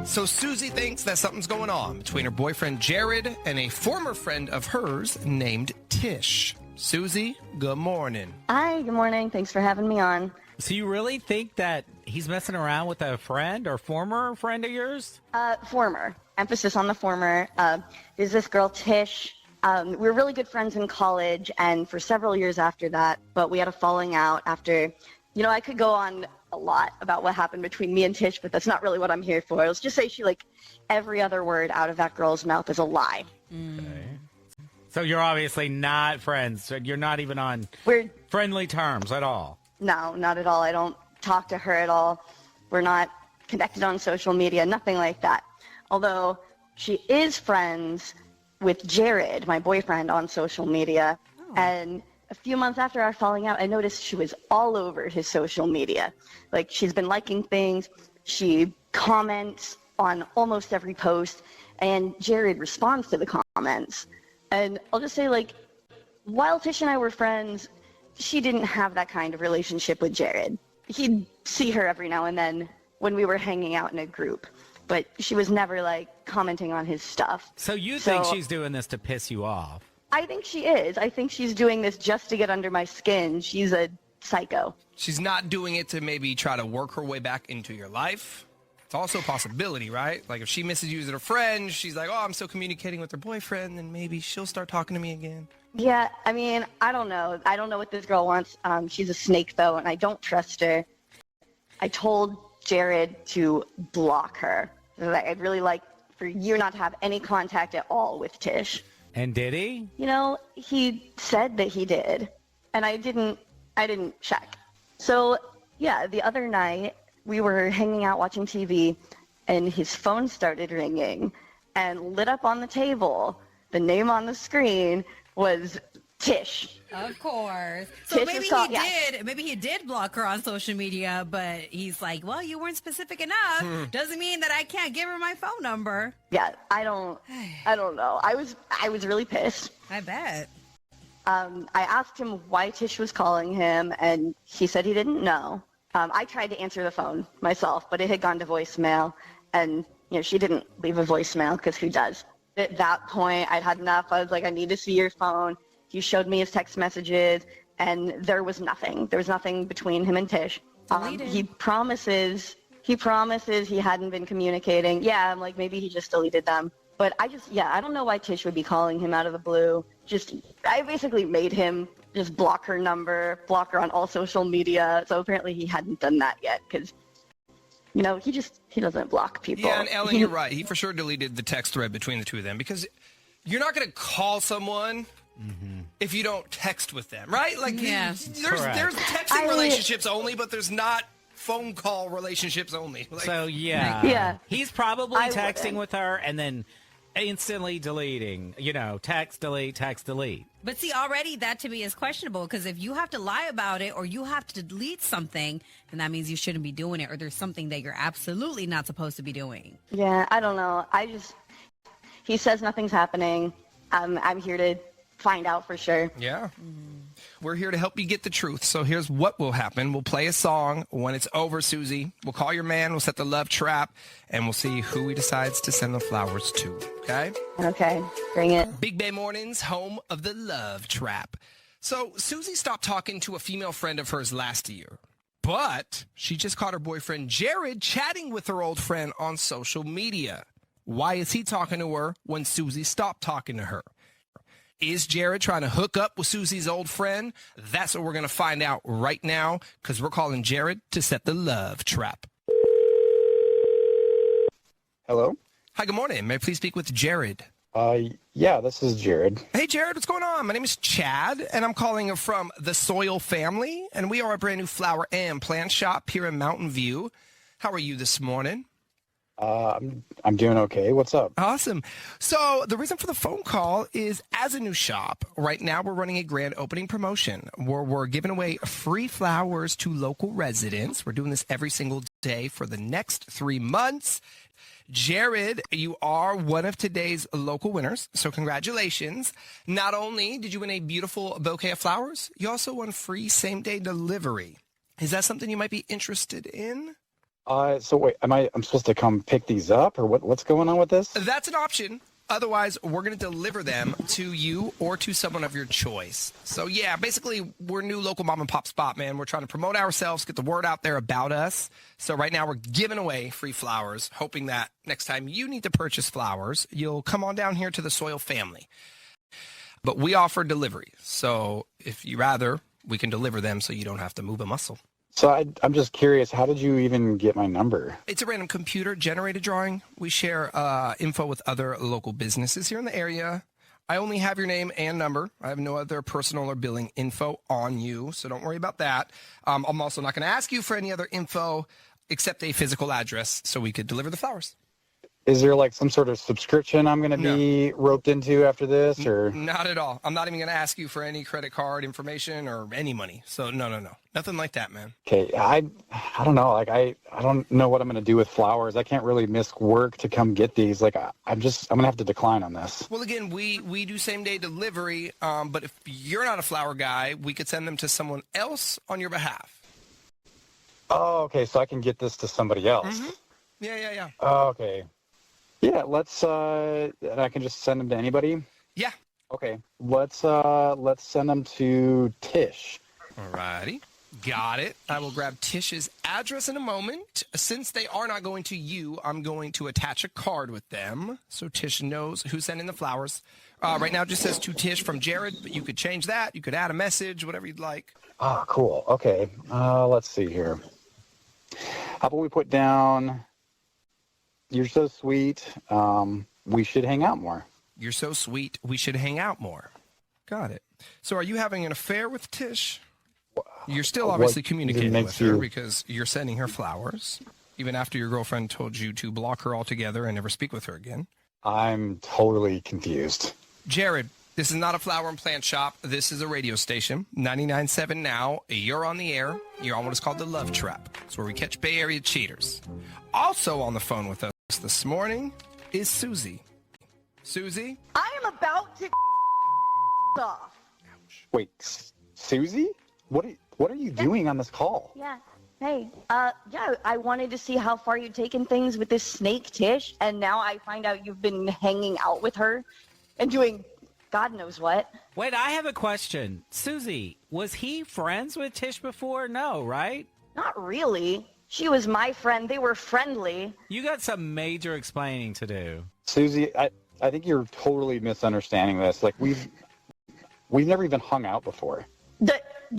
So Susie thinks that something's going on between her boyfriend Jared and a former friend of hers named Tish. Susie, good morning. Hi, good morning. Thanks for having me on. So you really think that he's messing around with a friend or former friend of yours? Former. Emphasis on the former. There's this girl, Tish. We were really good friends in college and for several years after that, but we had a falling out after, I could go on a lot about what happened between me and Tish, but that's not really what I'm here for. Let's just say every other word out of that girl's mouth is a lie. Okay. So you're obviously not friends. You're not even on friendly terms at all. No, not at all. I don't talk to her at all. We're not connected on social media, nothing like that. Although she is friends with Jared, my boyfriend, on social media. Oh. And a few months after our falling out, I noticed she was all over his social media. She's been liking things. She comments on almost every post, and Jared responds to the comments. And I'll just say, while Tish and I were friends, she didn't have that kind of relationship with Jared. He'd see her every now and then when we were hanging out in a group, but she was never, commenting on his stuff. So you think she's doing this to piss you off? I think she is. I think she's doing this just to get under my skin. She's a psycho. She's not doing it to maybe try to work her way back into your life. It's also a possibility, right? If she misses you as a friend, she's like, oh, I'm still communicating with her boyfriend, and maybe she'll start talking to me again. Yeah, I mean, I don't know. I don't know what this girl wants. She's a snake, though, and I don't trust her. I told Jared to block her. I'd really like for you not to have any contact at all with Tish. And did he? He said that he did, and I didn't check. So, yeah, the other night we were hanging out watching TV, and his phone started ringing, and lit up on the table. The name on the screen was Tish. Of course. So Tish maybe he did block her on social media, but he's like, well, you weren't specific enough. Doesn't mean that I can't give her my phone number. Yeah, I don't know. I was really pissed. I bet. I asked him why Tish was calling him, and he said he didn't know. I tried to answer the phone myself, but it had gone to voicemail, and she didn't leave a voicemail because who does? At that point, I'd had enough. I was like, I need to see your phone. He showed me his text messages, and there was nothing. There was nothing between him and Tish. He promises he hadn't been communicating. Yeah, I'm like, maybe he just deleted them. But I don't know why Tish would be calling him out of the blue. I basically made him just block her number, block her on all social media. So apparently he hadn't done that yet because, he doesn't block people. Yeah, and Ellen, you're right. He for sure deleted the text thread between the two of them because you're not going to call someone if you don't text with them, right? There's texting relationships only, but there's not phone call relationships only. Yeah. He's probably texting with her and then instantly deleting, text, delete. But see, already that to me is questionable because if you have to lie about it or you have to delete something, then that means you shouldn't be doing it or there's something that you're absolutely not supposed to be doing. Yeah, I don't know. He says nothing's happening. I'm here to find out for sure. Yeah. We're here to help you get the truth. So here's what will happen. We'll play a song. When it's over, Susie, we'll call your man. We'll set the love trap, and we'll see who he decides to send the flowers to. Okay? Okay. Bring it. Big Bay Mornings, home of the love trap. So Susie stopped talking to a female friend of hers last year, but she just caught her boyfriend Jared chatting with her old friend on social media. Why is he talking to her when Susie stopped talking to her? Is Jared trying to hook up with Susie's old friend? That's what we're going to find out right now because we're calling Jared to set the love trap. Hello? Hi, good morning. May I please speak with Jared? Yeah, this is Jared. Hey, Jared, what's going on? My name is Chad, and I'm calling from the Soil Family, and we are a brand new flower and plant shop here in Mountain View. How are you this morning? I'm doing okay. What's up? Awesome. So the reason for the phone call is as a new shop, right now we're running a grand opening promotion where we're giving away free flowers to local residents. We're doing this every single day for the next 3 months. Jared, you are one of today's local winners, so congratulations. Not only did you win a beautiful bouquet of flowers, you also won free same-day delivery. Is that something you might be interested in? So wait, I'm supposed to come pick these up, or what's going on with this? That's an option. Otherwise, we're going to deliver them to you or to someone of your choice. So, yeah, basically, we're new local mom and pop spot, man. We're trying to promote ourselves, get the word out there about us. So right now, we're giving away free flowers, hoping that next time you need to purchase flowers, you'll come on down here to the Soil family. But we offer delivery. So if you rather, we can deliver them so you don't have to move a muscle. So I'm just curious, how did you even get my number? It's a random computer-generated drawing. We share info with other local businesses here in the area. I only have your name and number. I have no other personal or billing info on you, so don't worry about that. I'm also not going to ask you for any other info except a physical address so we could deliver the flowers. Is there like some sort of subscription I'm going to be roped into after this, or? Not at all. I'm not even going to ask you for any credit card information or any money. So no. Nothing like that, man. Okay, I don't know. Like I don't know what I'm going to do with flowers. I can't really miss work to come get these. Like I'm going to have to decline on this. Well, again, we do same day delivery. But if you're not a flower guy, we could send them to someone else on your behalf. Oh, okay. So I can get this to somebody else. Mm-hmm. Yeah. Oh, okay. Yeah, I can just send them to anybody? Yeah. Okay. Let's send them to Tish. Alrighty. Got it. I will grab Tish's address in a moment. Since they are not going to you, I'm going to attach a card with them so Tish knows who's sending the flowers. Right now it just says to Tish from Jared, but you could change that. You could add a message, whatever you'd like. Oh, cool. Okay. Let's see here. How about we put down... You're so sweet. We should hang out more. You're so sweet. We should hang out more. Got it. So are you having an affair with Tish? You're still obviously communicating with her because you're sending her flowers, even after your girlfriend told you to block her altogether and never speak with her again. I'm totally confused. Jared, this is not a flower and plant shop. This is a radio station, 99.7 Now. You're on the air. You're on what is called the Love Trap. It's where we catch Bay Area cheaters. Also on the phone with us this morning is Susie. Susie? I am about to off. Wait, Susie? What are you doing on this call? Yeah. Hey. I wanted to see how far you'd taken things with this snake Tish, and now I find out you've been hanging out with her and doing God knows what. Wait, I have a question. Susie, was he friends with Tish before? No, right? Not really. She was my friend. They were friendly. You got some major explaining to do. Susie, I think you're totally misunderstanding this. Like we've never even hung out before.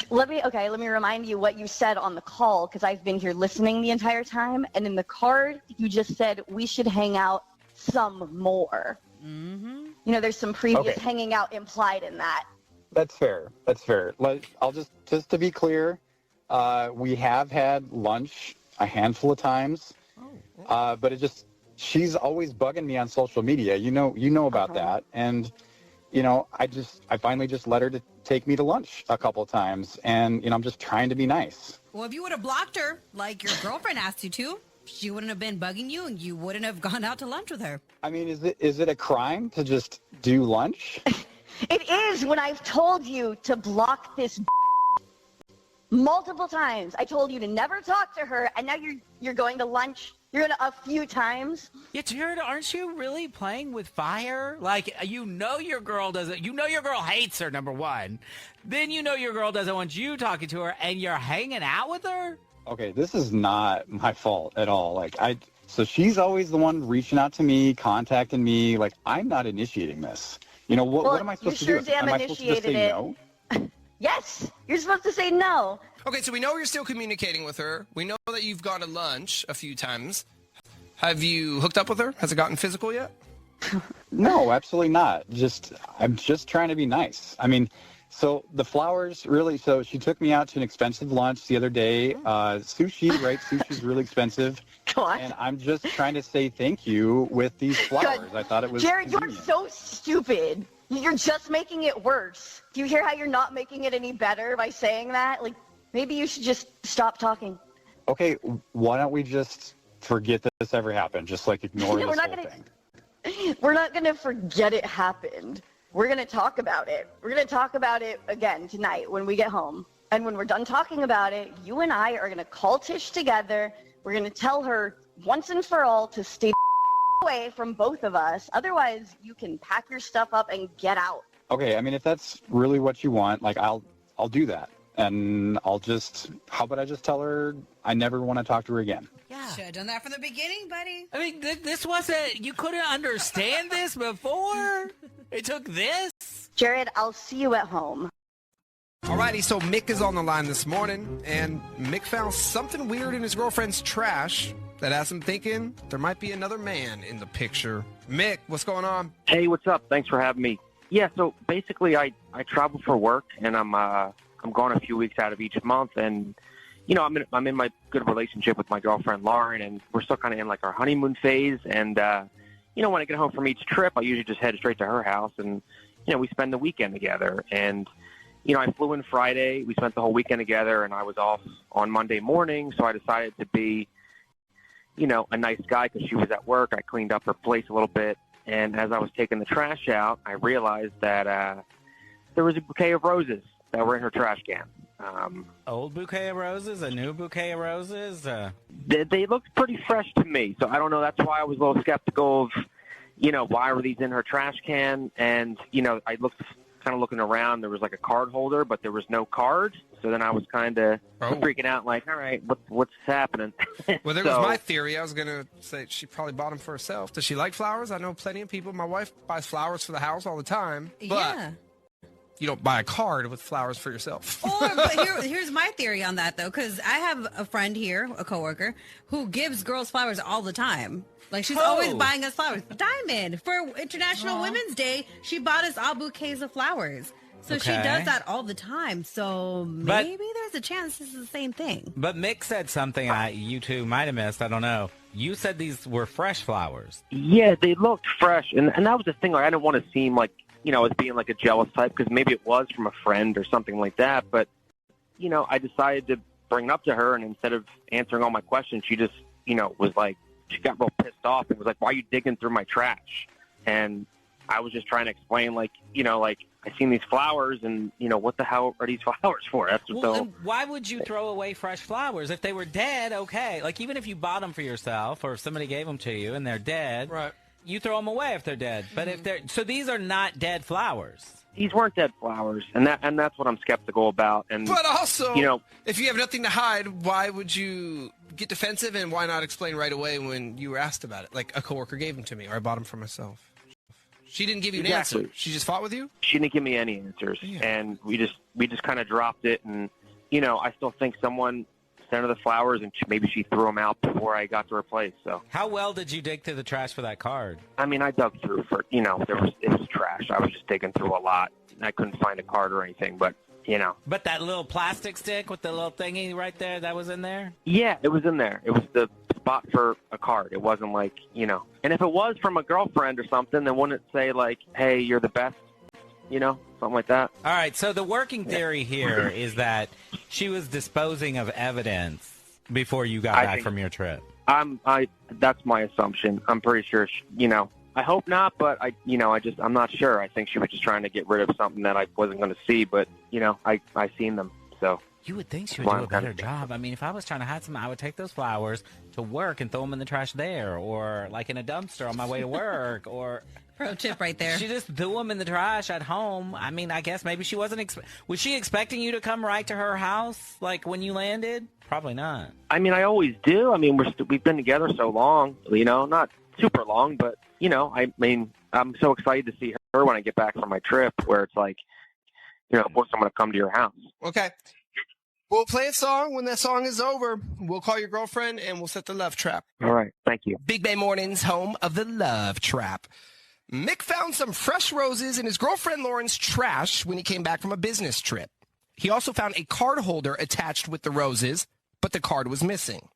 Let me remind you what you said on the call, because I've been here listening the entire time. And in the card, you just said we should hang out some more. Mm-hmm. You know, there's some previous hanging out implied in that. That's fair. Like, I'll just to be clear, we have had lunch a handful of times, but she's always bugging me on social media. You know about that, and I finally just let her to take me to lunch a couple of times, and I'm just trying to be nice. Well, if you would have blocked her like your girlfriend asked you to, she wouldn't have been bugging you, and you wouldn't have gone out to lunch with her. I mean, is it a crime to just do lunch? It is when I've told you to block this multiple times. I told you to never talk to her, and now you're going to lunch. You're going to a few times. Yeah, Jared, aren't you really playing with fire? Like, your girl doesn't. Your girl hates her, number one. Then your girl doesn't want you talking to her, and you're hanging out with her? Okay, this is not my fault at all. So she's always the one reaching out to me, contacting me. Like, I'm not initiating this. What am I supposed to do? Am I supposed to just say no? Yes, you're supposed to say no. Okay, so we know you're still communicating with her. We know that you've gone to lunch a few times. Have you hooked up with her? Has it gotten physical yet? No, absolutely not. I'm just trying to be nice. I mean, so the flowers really, so she took me out to an expensive lunch the other day. Sushi, right? Sushi's really expensive. What? And I'm just trying to say thank you with these flowers. Good. I thought it was Jared, convenient. you're so stupid. You're just making it worse. Do you hear how you're not making it any better by saying that? Like, maybe you should just stop talking. Okay, why don't we just forget that this ever happened? Just ignore this whole thing. We're not going to forget it happened. We're going to talk about it. We're going to talk about it again tonight when we get home. And when we're done talking about it, you and I are going to call Tish together. We're going to tell her once and for all to stay away from both of us. Otherwise, you can pack your stuff up and get out. Okay, I mean, if that's really what you want, like, I'll do that. And how about I just tell her I never want to talk to her again? Yeah. Should have done that from the beginning, buddy. I mean, this wasn't, you couldn't understand this before? It took this? Jared, I'll see you at home. Alrighty, so Mick is on the line this morning, and Mick found something weird in his girlfriend's trash that has him thinking there might be another man in the picture. Mick, what's going on? Hey, what's up? Thanks for having me. Yeah, so basically I travel for work, and I'm gone a few weeks out of each month, and you know, I'm in my good relationship with my girlfriend Lauren, and we're still kind of in like our honeymoon phase. And you know, when I get home from each trip, I usually just head straight to her house, and you know, we spend the weekend together. And you know, I flew in Friday. We spent the whole weekend together, and I was off on Monday morning, so I decided to be, you know, a nice guy because she was at work. I cleaned up her place a little bit, and as I was taking the trash out, I realized that there was a bouquet of roses that were in her trash can. Old bouquet of roses? A new bouquet of roses? They looked pretty fresh to me, so I don't know. That's why I was a little skeptical of, you know, why were these in her trash can? And, you know, I looked kind of looking around. There was like a card holder, but there was no card. So then I was kind of freaking out, like, all right, what's happening? Well, there was my theory. I was going to say she probably bought them for herself. Does she like flowers? I know plenty of people. My wife buys flowers for the house all the time. But Yeah. you don't buy a card with flowers for yourself. But here's my theory on that, though, because I have a friend here, a coworker, who gives girls flowers all the time. Like, she's always buying us flowers. Diamond, for International Women's Day, she bought us all bouquets of flowers. So she does that all the time. So maybe there's a chance this is the same thing. But Mick said something you two might have missed. I don't know. You said these were fresh flowers. Yeah, they looked fresh. And that was the thing. Like, I didn't want to seem like, you know, as being like a jealous type, because maybe it was from a friend or something like that. But, you know, I decided to bring it up to her, and instead of answering all my questions, she just, you know, was like, she got real pissed off and was like, why are you digging through my trash? And I was just trying to explain, like, you know, like, I seen these flowers, and, you know, what the hell are these flowers for? That's then why would you throw away fresh flowers? If they were dead, okay. Like, even if you bought them for yourself or if somebody gave them to you and they're dead, right, you throw them away if they're dead. But if they're, so these are not dead flowers. These weren't dead flowers, and that's what I'm skeptical about. And but also, you know, if you have nothing to hide, why would you get defensive, and why not explain right away when you were asked about it? Like, a coworker gave them to me, or I bought them for myself. She didn't give you an answer. She just fought with you? She didn't give me any answers, and we just kind of dropped it. And you know, I still think someone sent her the flowers, and maybe she threw them out before I got to her place. So how well did you dig through the trash for that card? I mean, I dug through for, you know, it was trash. I was just digging through a lot. I couldn't find a card or anything, but you know. But that little plastic stick with the little thingy right there, that was in there? Yeah, it was in there. It was the spot for a card. It wasn't like, you know. And if it was from a girlfriend or something, then wouldn't it say like, hey, you're the best? You know, something like that. All right, so the working theory here is that she was disposing of evidence before you got back from your trip. That's my assumption. I'm pretty sure, you know, I hope not, but I'm not sure. I think she was just trying to get rid of something that I wasn't going to see, but, you know, I seen them, so. You would think she would do a better job. I mean, if I was trying to hide something, I would take those flowers to work and throw them in the trash there, or like in a dumpster on my way to work, or... Pro tip right there. She just threw them in the trash at home. I mean, I guess maybe she wasn't... was she expecting you to come right to her house, like when you landed? Probably not. I mean, I always do. I mean, we've been together so long, you know, not super long, but, you know, I mean, I'm so excited to see her when I get back from my trip, where it's like, you know, of course I'm going to come to your house. Okay. We'll play a song. When that song is over, we'll call your girlfriend and we'll set the love trap. All right. Thank you. Big Bay Mornings, home of the love trap. Mick found some fresh roses in his girlfriend Lauren's trash when he came back from a business trip. He also found a card holder attached with the roses, but the card was missing.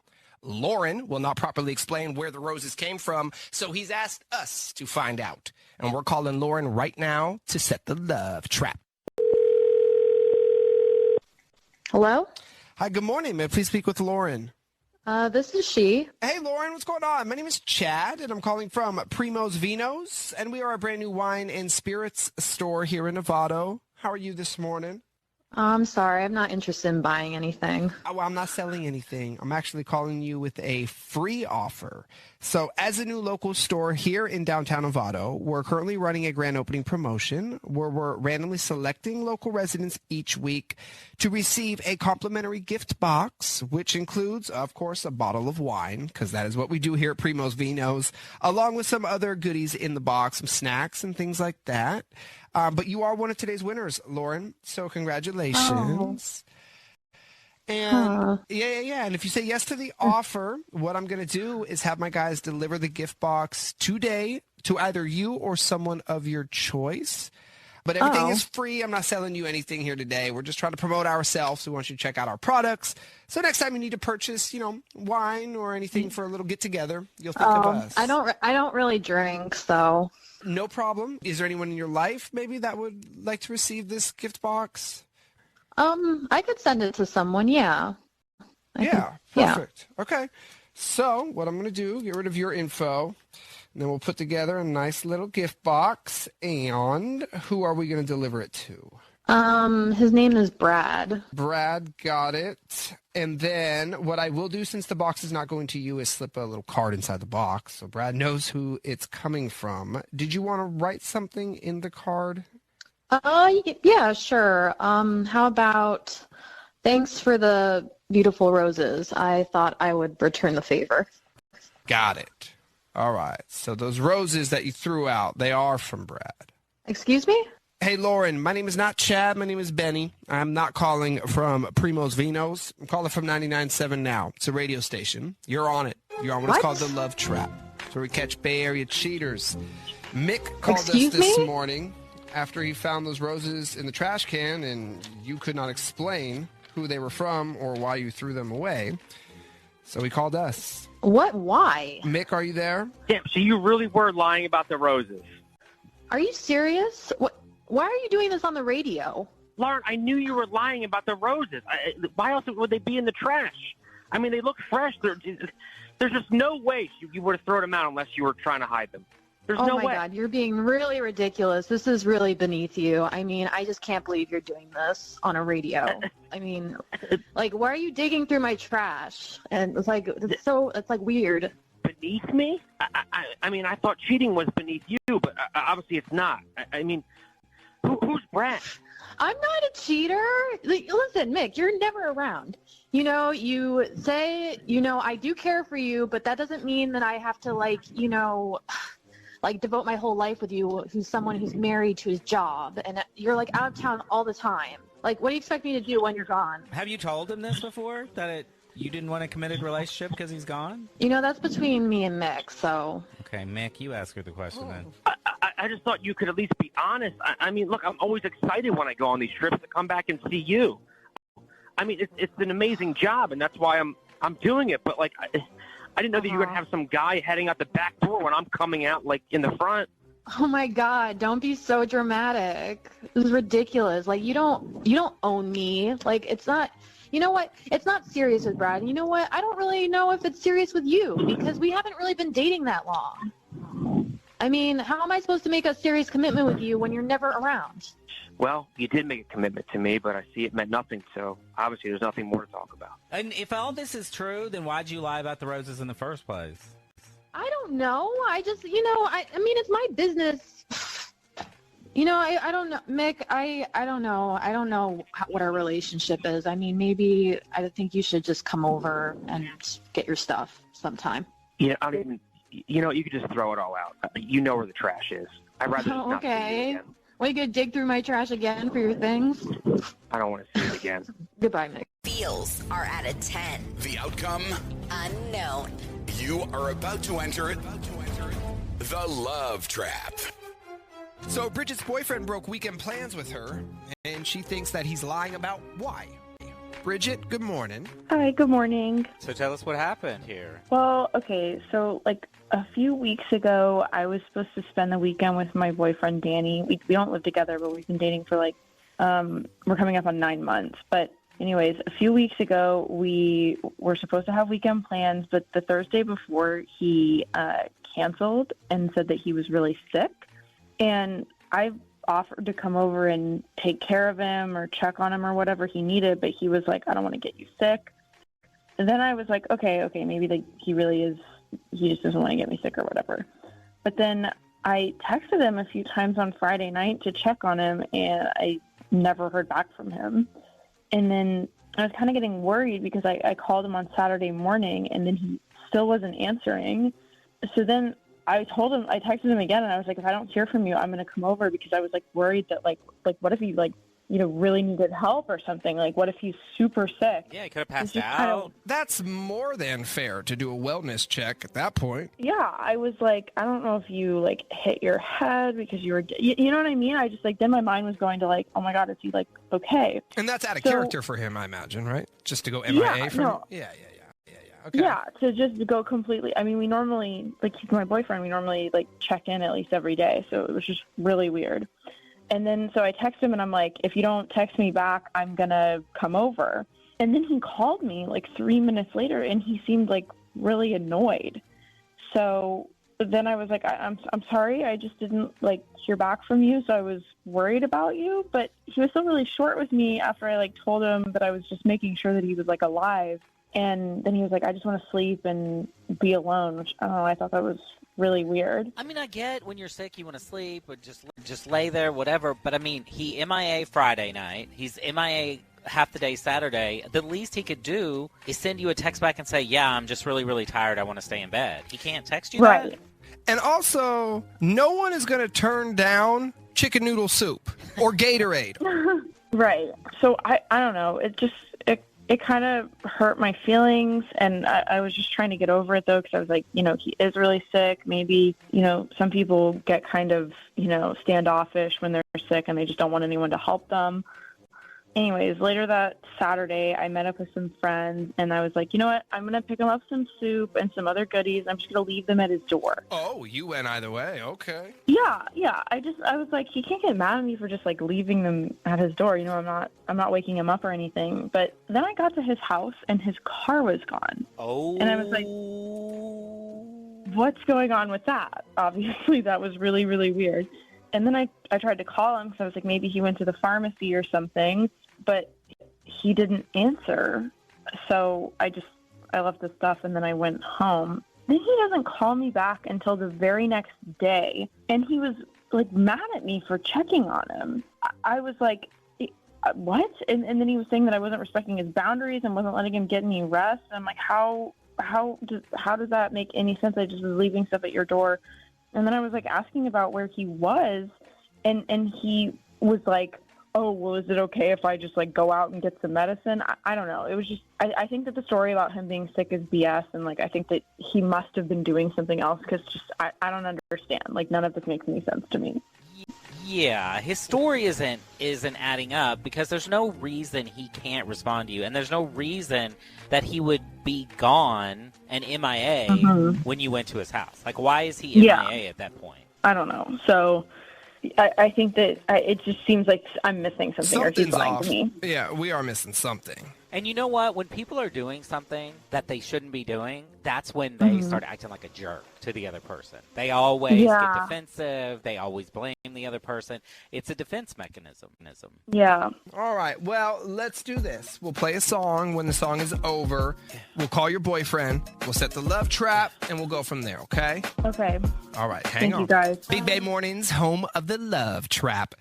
Lauren will not properly explain where the roses came from, so he's asked us to find out. And we're calling Lauren right now to set the love trap. Hello? Hi, good morning. May I please speak with Lauren? This is she. Hey, Lauren, what's going on? My name is Chad, and I'm calling from Primo's Vinos, and we are a brand new wine and spirits store here in Novato. How are you this morning? I'm sorry, I'm not interested in buying anything. Oh, well, I'm not selling anything. I'm actually calling you with a free offer. So as a new local store here in downtown Novato, we're currently running a grand opening promotion where we're randomly selecting local residents each week to receive a complimentary gift box, which includes, of course, a bottle of wine, because that is what we do here at Primo's Vinos, along with some other goodies in the box, some snacks and things like that. But you are one of today's winners, Lauren. So congratulations. And yeah. And if you say yes to the offer, what I'm going to do is have my guys deliver the gift box today to either you or someone of your choice. But everything is free. I'm not selling you anything here today. We're just trying to promote ourselves. We want you to check out our products. So next time you need to purchase, wine or anything for a little get together, you'll think of us. I don't really drink, so. No problem. Is there anyone in your life maybe that would like to receive this gift box? I could send it to someone, yeah. Perfect. Okay. So what I'm going to do, get rid of your info, and then we'll put together a nice little gift box. And who are we going to deliver it to? His name is Brad. Brad, got it. And then what I will do, since the box is not going to you, is slip a little card inside the box so Brad knows who it's coming from. Did you want to write something in the card? Yeah, sure. How about thanks for the beautiful roses. I thought I would return the favor. Got it. All right. So those roses that you threw out, they are from Brad. Excuse me? Hey, Lauren, my name is not Chad. My name is Benny. I'm not calling from Primo's Vinos. I'm calling from 99.7 Now. It's a radio station. You're on it. You're on what's called The Love Trap. So we catch Bay Area cheaters. Mick called us this morning after he found those roses in the trash can, and you could not explain who they were from or why you threw them away. So he called us. What? Why? Mick, are you there? Damn, so you really were lying about the roses. Are you serious? Why are you doing this on the radio? Lauren, I knew you were lying about the roses. Why else would they be in the trash? I mean, they look fresh. There's just no way you would have thrown them out unless you were trying to hide them. There's no way. Oh, my God. You're being really ridiculous. This is really beneath you. I mean, I just can't believe you're doing this on a radio. I mean, why are you digging through my trash? And it's like weird. Beneath me? I mean, I thought cheating was beneath you, but obviously it's not. I mean, who's Brad? I'm not a cheater. Listen, Mick, you're never around. You say, I do care for you, but that doesn't mean that I have to, devote my whole life with you, who's someone who's married to his job, and you're, out of town all the time. What do you expect me to do when you're gone? Have you told him this before, that you didn't want a committed relationship because he's gone? That's between me and Mick, so. Okay, Mick, you ask her the question then. I just thought you could at least be honest. I mean, look, I'm always excited when I go on these trips to come back and see you. I mean, it's an amazing job, and that's why I'm doing it. But, I didn't know that you were going to have some guy heading out the back door when I'm coming out, in the front. Oh, my God, don't be so dramatic. This is ridiculous. You don't own me. It's not... You know what? It's not serious with Brad. And you know what? I don't really know if it's serious with you because we haven't really been dating that long. I mean, how am I supposed to make a serious commitment with you when you're never around? Well, you did make a commitment to me, but I see it meant nothing, so obviously there's nothing more to talk about. And if all this is true, then why'd you lie about the roses in the first place? I don't know. I just, I mean, it's my business. I don't know, Mick, I don't know. I don't know what our relationship is. I mean, maybe I think you should just come over and get your stuff sometime. Yeah, I don't even, you could just throw it all out. You know where the trash is. I'd rather just not see you again. Well, you gonna dig through my trash again for your things? I don't want to see it again. Goodbye, Mick. Feels are at a 10. The outcome? Unknown. You are about to enter the Love Trap. So Bridget's boyfriend broke weekend plans with her, and she thinks that he's lying about why. Bridget, good morning. Hi, good morning. So tell us what happened here. Well, okay, so a few weeks ago, I was supposed to spend the weekend with my boyfriend, Danny. We don't live together, but we've been dating for we're coming up on 9 months. But anyways, a few weeks ago, we were supposed to have weekend plans, but the Thursday before, he canceled and said that he was really sick. And I offered to come over and take care of him or check on him or whatever he needed, but he was like, I don't want to get you sick. And then I was like, okay, maybe he just doesn't want to get me sick or whatever. But then I texted him a few times on Friday night to check on him, and I never heard back from him. And then I was kind of getting worried because I called him on Saturday morning, and then he still wasn't answering. So then I texted him again, and I was like, if I don't hear from you, I'm going to come over, because I was like worried that like what if he really needed help or something? Like, what if he's super sick? Yeah, he could have passed out. That's more than fair to do a wellness check at that point. Yeah, I was like, I don't know if you like hit your head because you were, you know what I mean? I just like, then my mind was going to like, oh my God, is he like okay? And that's out of character for him, I imagine, right? Just to go MIA from him? Yeah. Okay. Yeah, to just go completely. I mean, we normally, like, he's my boyfriend. We normally like check in at least every day, so it was just really weird. And then so I text him, and I'm like, if you don't text me back, I'm gonna come over. And then he called me like 3 minutes later, and he seemed like really annoyed. So then I was like, I'm sorry, I just didn't like hear back from you, so I was worried about you. But he was still really short with me after I like told him that I was just making sure that he was like alive. And then he was like, I just want to sleep and be alone, which I don't know, I thought that was really weird. I mean, I get when you're sick, you want to sleep or just lay there, whatever. But I mean, he MIA Friday night. He's MIA half the day Saturday. The least he could do is send you a text back and say, yeah, I'm just really, really tired. I want to stay in bed. He can't text you that? And also, no one is going to turn down chicken noodle soup or Gatorade. Right. So I don't know. It kind of hurt my feelings, and I was just trying to get over it, though, because I was like, he is really sick. Maybe, some people get kind of, standoffish when they're sick and they just don't want anyone to help them. Anyways, later that Saturday, I met up with some friends, and I was like, you know what? I'm going to pick him up some soup and some other goodies. I'm just going to leave them at his door. Oh, you went either way. Okay. Yeah. I was like, he can't get mad at me for just like leaving them at his door. I'm not waking him up or anything. But then I got to his house, and his car was gone. Oh. And I was like, what's going on with that? Obviously, that was really, really weird. And then I tried to call him because I was like, maybe he went to the pharmacy or something, but he didn't answer. So I left the stuff, and then I went home. Then he doesn't call me back until the very next day. And he was like mad at me for checking on him. I was like, what? And then he was saying that I wasn't respecting his boundaries and wasn't letting him get any rest. And I'm like, how does that make any sense? I just was leaving stuff at your door. And then I was like asking about where he was, and he was like, oh, well, is it okay if I just like go out and get some medicine? I don't know. It was just, I think that the story about him being sick is BS. And like, I think that he must have been doing something else, because just, I don't understand. Like, none of this makes any sense to me. Yeah, his story isn't adding up, because there's no reason he can't respond to you, and there's no reason that he would be gone and MIA when you went to his house. Like, why is he MIA at that point? I don't know. So I think that it just seems like I'm missing something, or he's lying to me. Yeah, we are missing something. And you know what? When people are doing something that they shouldn't be doing, that's when they start acting like a jerk to the other person. They always get defensive. They always blame the other person. It's a defense mechanism. Yeah. All right. Well, let's do this. We'll play a song. When the song is over, we'll call your boyfriend. We'll set the love trap, and we'll go from there, okay? Okay. All right. Hang on. Thank you, guys. Big Bay Mornings, home of the love trap.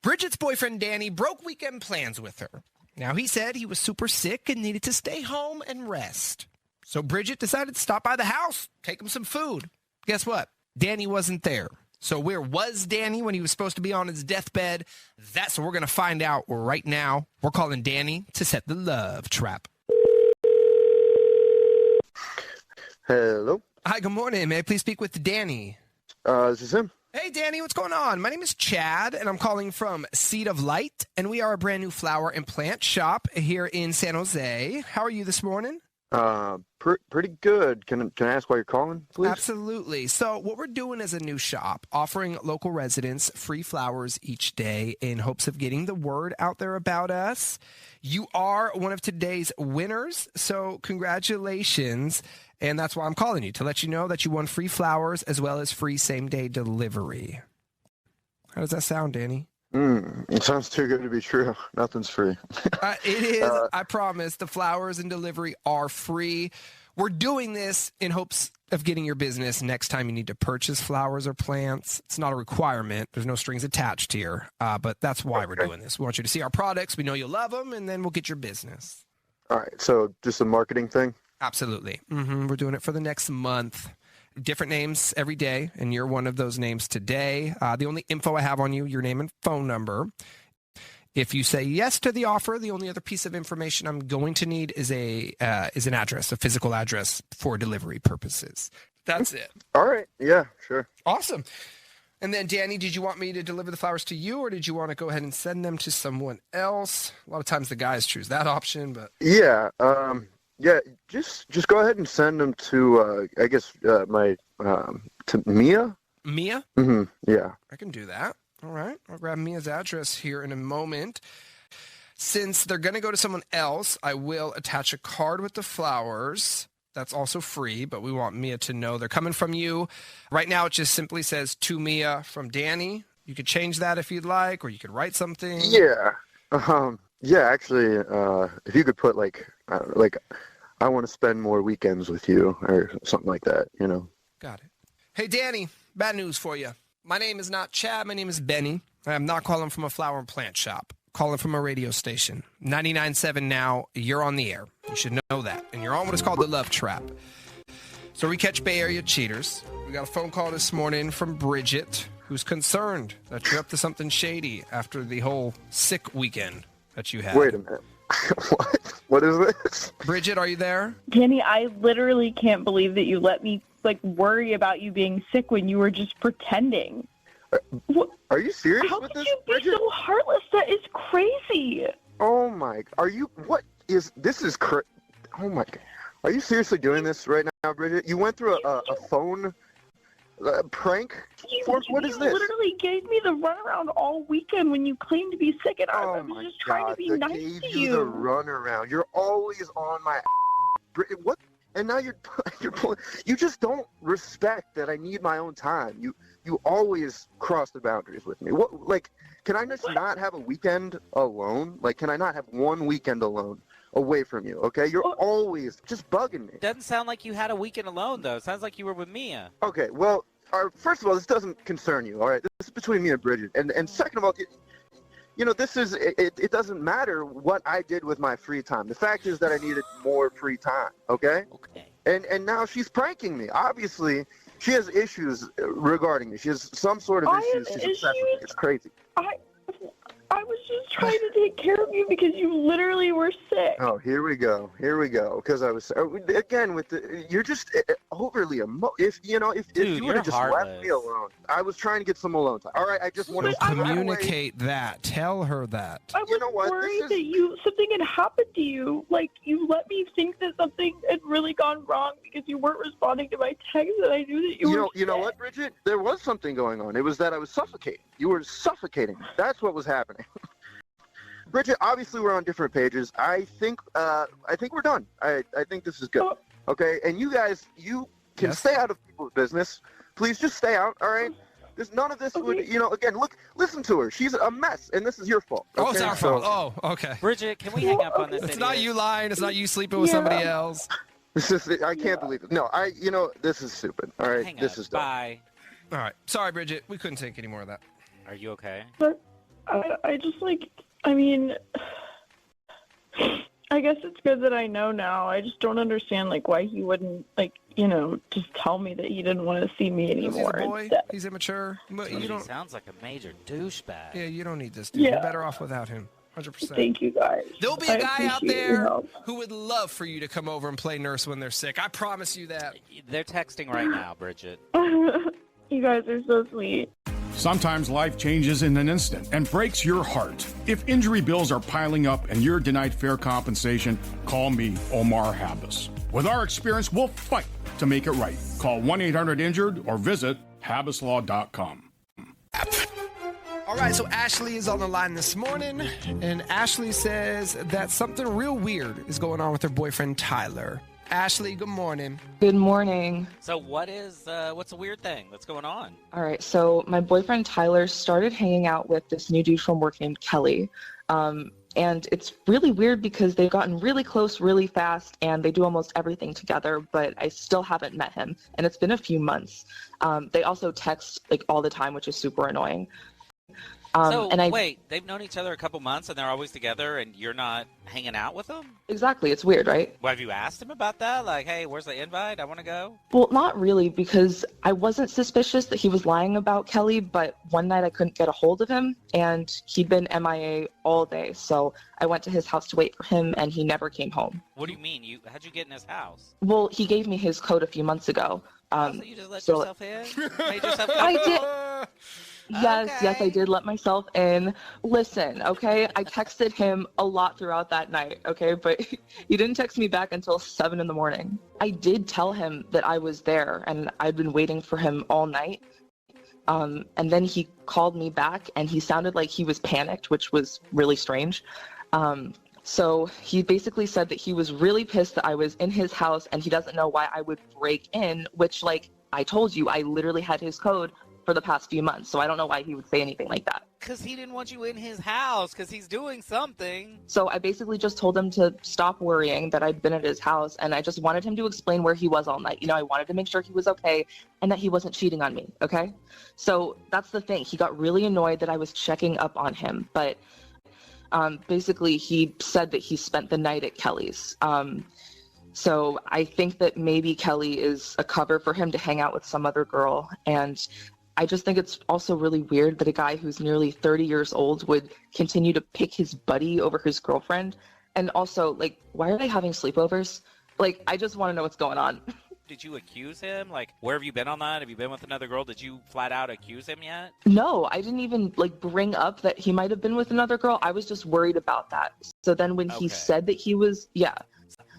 Bridget's boyfriend, Danny, broke weekend plans with her. Now, he said he was super sick and needed to stay home and rest. So Bridget decided to stop by the house, take him some food. Guess what? Danny wasn't there. So where was Danny when he was supposed to be on his deathbed? That's what we're going to find out right now. We're calling Danny to set the love trap. Hello. Hi, good morning. May I please speak with Danny? This is him. Hey, Danny, what's going on? My name is Chad, and I'm calling from Seed of Light, and we are a brand new flower and plant shop here in San Jose. How are you this morning? Pretty good. Can I ask why you're calling, please? Absolutely. So what we're doing is a new shop, offering local residents free flowers each day in hopes of getting the word out there about us. You are one of today's winners, so congratulations. And that's why I'm calling you, to let you know that you won free flowers as well as free same-day delivery. How does that sound, Danny? It sounds too good to be true. Nothing's free. It is. I promise. The flowers and delivery are free. We're doing this in hopes of getting your business next time you need to purchase flowers or plants. It's not a requirement. There's no strings attached here, but that's why we're doing this. We want you to see our products. We know you'll love them, and then we'll get your business. All right. So just a marketing thing? Absolutely. We're doing it for the next month. Different names every day, and you're one of those names today. The only info I have on you, your name and phone number. If you say yes to the offer, the only other piece of information I'm going to need is an address, a physical address for delivery purposes. That's it. All right. Yeah, sure. Awesome. And then, Danny, did you want me to deliver the flowers to you, or did you want to go ahead and send them to someone else? A lot of times the guys choose that option, but Yeah. Yeah. Just go ahead and send them to I guess to Mia. Mia? Mm-hmm. Yeah. I can do that. All right. I'll grab Mia's address here in a moment. Since they're going to go to someone else, I will attach a card with the flowers. That's also free, but we want Mia to know they're coming from you. Right now, it just simply says, to Mia from Danny. You could change that if you'd like, or you could write something. Yeah. Yeah, actually, if you could put I want to spend more weekends with you or something like that, you know. Got it. Hey, Danny, bad news for you. My name is not Chad. My name is Benny. I'm not calling from a flower and plant shop. Calling from a radio station. 99.7 now. You're on the air. You should know that. And you're on what is called the Love Trap. So we catch Bay Area cheaters. We got a phone call this morning from Bridget, who's concerned that you're up to something shady after the whole sick weekend that you had. Wait a minute. What is this? Bridget, are you there? Danny, I literally can't believe that you let me worry about you being sick when you were just pretending. Are you serious How with could this, you be Bridget? so heartless? That is crazy. Oh my! This is crazy. Oh my! Are you seriously doing this right now, Bridget? You went through a phone prank? What is this? You literally gave me the runaround all weekend when you claimed to be sick, and I was just trying to be nice to gave you. The runaround. You're always on my. Bridget, what? And now you're pulling. You just don't respect that I need my own time. You always cross the boundaries with me. Can I just not have a weekend alone? Can I not have one weekend alone away from you? Okay, you're always just bugging me. Doesn't sound like you had a weekend alone, though. Sounds like you were with Mia. Okay, well, first of all, this doesn't concern you. All right, this is between me and Bridget. And second of all, this is it doesn't matter what I did with my free time. The fact is that I needed more free time. Okay. Okay. And now she's pranking me. Obviously, she has issues regarding me. She has some sort of issues. She's obsessed with me. It's crazy. I was just trying to take care of you because you literally were sick. Oh, here we go. Because I was again with you're just overly if you would have just left me alone. I was trying to get some alone time. All right, I just want to communicate that. Tell her that. I was worried that something had happened to you. You let me think that something had really gone wrong because you weren't responding to my text, and I knew that you were. You know what, Bridget? There was something going on. It was that I was suffocating. You were suffocating. That's what was happening. Bridget, obviously we're on different pages. I think we're done. I think this is good. Okay, and you guys, you can stay out of people's business. Please just stay out. All right. There's none of this would, again, listen to her. She's a mess, and this is your fault. Okay? Oh, it's our fault. Oh, okay. Bridget, can we hang up on this? It's not you lying. It's not you sleeping with somebody else. I can't believe it. No, this is stupid. All right, this is dumb. Bye. All right. Sorry, Bridget. We couldn't take any more of that. Are you okay? But I just I guess it's good that I know now. I just don't understand why he wouldn't just tell me that he didn't want to see me anymore. He's a boy. He's immature. He sounds like a major douchebag. Yeah, you don't need this dude. You're better off without him. 100%. Thank you, guys. There'll be a guy out there who would love for you to come over and play nurse when they're sick. I promise you that. They're texting right now, Bridget. You guys are so sweet. Sometimes life changes in an instant and breaks your heart. If injury bills are piling up and you're denied fair compensation, call me, Omar Habas. With our experience, we'll fight to make it right. Call 1-800-INJURED or visit habaslaw.com. All right, so Ashley is on the line this morning, and Ashley says that something real weird is going on with her boyfriend, Tyler. Ashley, good morning. Good morning. So what's a weird thing that's going on? All right, so my boyfriend Tyler started hanging out with this new dude from work named Kelly. And it's really weird because they've gotten really close really fast and they do almost everything together, but I still haven't met him. And it's been a few months. They also text like all the time, which is super annoying. Wait, they've known each other a couple months and they're always together and you're not hanging out with them? Exactly. It's weird, right? Well, have you asked him about that? Like, hey, where's the invite? I want to go. Well, not really, because I wasn't suspicious that he was lying about Kelly, but one night I couldn't get a hold of him and he'd been MIA all day. So I went to his house to wait for him and he never came home. What do you mean? How'd you get in his house? Well, he gave me his code a few months ago. So you just let yourself in? Made yourself I did. Yes, I did let myself in. Listen, okay, I texted him a lot throughout that night, okay, but he didn't text me back until 7 in the morning. I did tell him that I was there and I'd been waiting for him all night. And then he called me back and he sounded like he was panicked, which was really strange. So he basically said that he was really pissed that I was in his house and he doesn't know why I would break in, which, like I told you, I literally had his code for the past few months, so I don't know why he would say anything like that. Because he didn't want you in his house, because he's doing something. So I basically just told him to stop worrying that I'd been at his house, and I just wanted him to explain where he was all night. You know, I wanted to make sure he was okay and that he wasn't cheating on me, okay? So that's the thing. He got really annoyed that I was checking up on him, but basically he said that he spent the night at Kelly's. So I think that maybe Kelly is a cover for him to hang out with some other girl, and I just think it's also really weird that a guy who's nearly 30 years old would continue to pick his buddy over his girlfriend. And also, like, why are they having sleepovers? Like, I just want to know what's going on. Did you accuse him? Like, where have you been on that? Have you been with another girl? Did you flat out accuse him yet? No, I didn't even, like, bring up that he might have been with another girl. I was just worried about that. So then when he said that he was,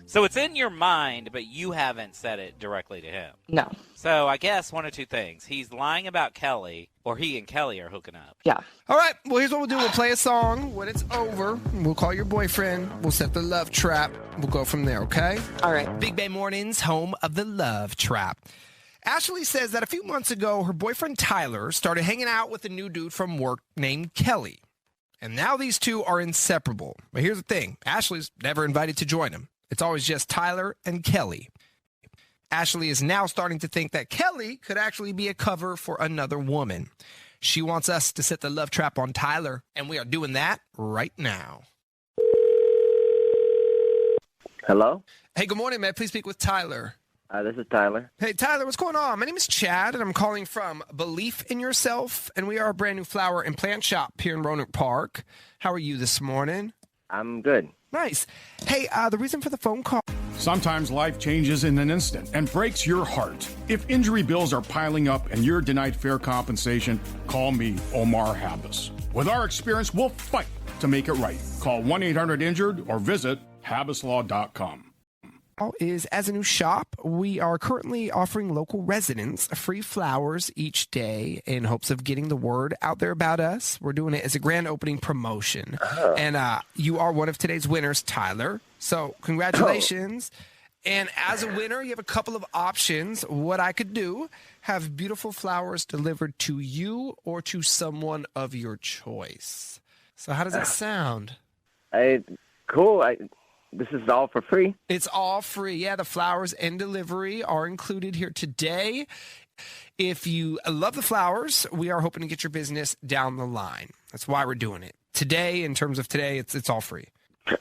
So it's in your mind, but you haven't said it directly to him. No. So I guess one of two things. He's lying about Kelly, or he and Kelly are hooking up. Yeah. All right, well, here's what we'll do. We'll play a song. When it's over, we'll call your boyfriend. We'll set the love trap. We'll go from there, okay? All right. Big Bay Mornings, home of the love trap. Ashley says that a few months ago, her boyfriend Tyler started hanging out with a new dude from work named Kelly. And now these two are inseparable. But here's the thing. Ashley's never invited to join him. It's always just Tyler and Kelly. Ashley is now starting to think that Kelly could actually be a cover for another woman. She wants us to set the love trap on Tyler, and we are doing that right now. Hello? Hey, good morning, man. Please speak with Tyler. This is Tyler. Hey, Tyler, what's going on? My name is Chad, and I'm calling from Belief in Yourself, and we are a brand new flower and plant shop here in Roanoke Park. How are you this morning? I'm good. Nice. Hey, the reason for the phone call. Sometimes life changes in an instant and breaks your heart. If injury bills are piling up and you're denied fair compensation, call me, Omar Habas. With our experience, we'll fight to make it right. Call 1-800-INJURED or visit habaslaw.com. Is as a new shop, we are currently offering local residents free flowers each day in hopes of getting the word out there about us. We're doing it as a grand opening promotion. And you are one of today's winners, Tyler. So congratulations. And as a winner, you have a couple of options. What I could do, have beautiful flowers delivered to you or to someone of your choice. So how does that sound? Cool. This is all for free? It's all free. Yeah, the flowers and delivery are included here today. If you love the flowers, we are hoping to get your business down the line. That's why we're doing it. Today, in terms of today, it's all free.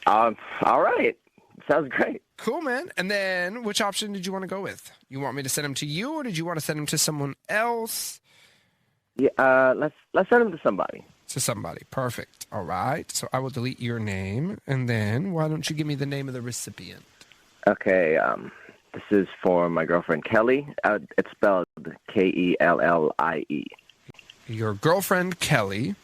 All right. Sounds great. Cool, man. And then which option did you want to go with? You want me to send them to you, or did you want to send them to someone else? Yeah, let's send them to somebody. To somebody. Perfect. All right. So I will delete your name, and then why don't you give me the name of the recipient? Okay. This is for my girlfriend Kelly. It's spelled Kellie. Your girlfriend Kelly.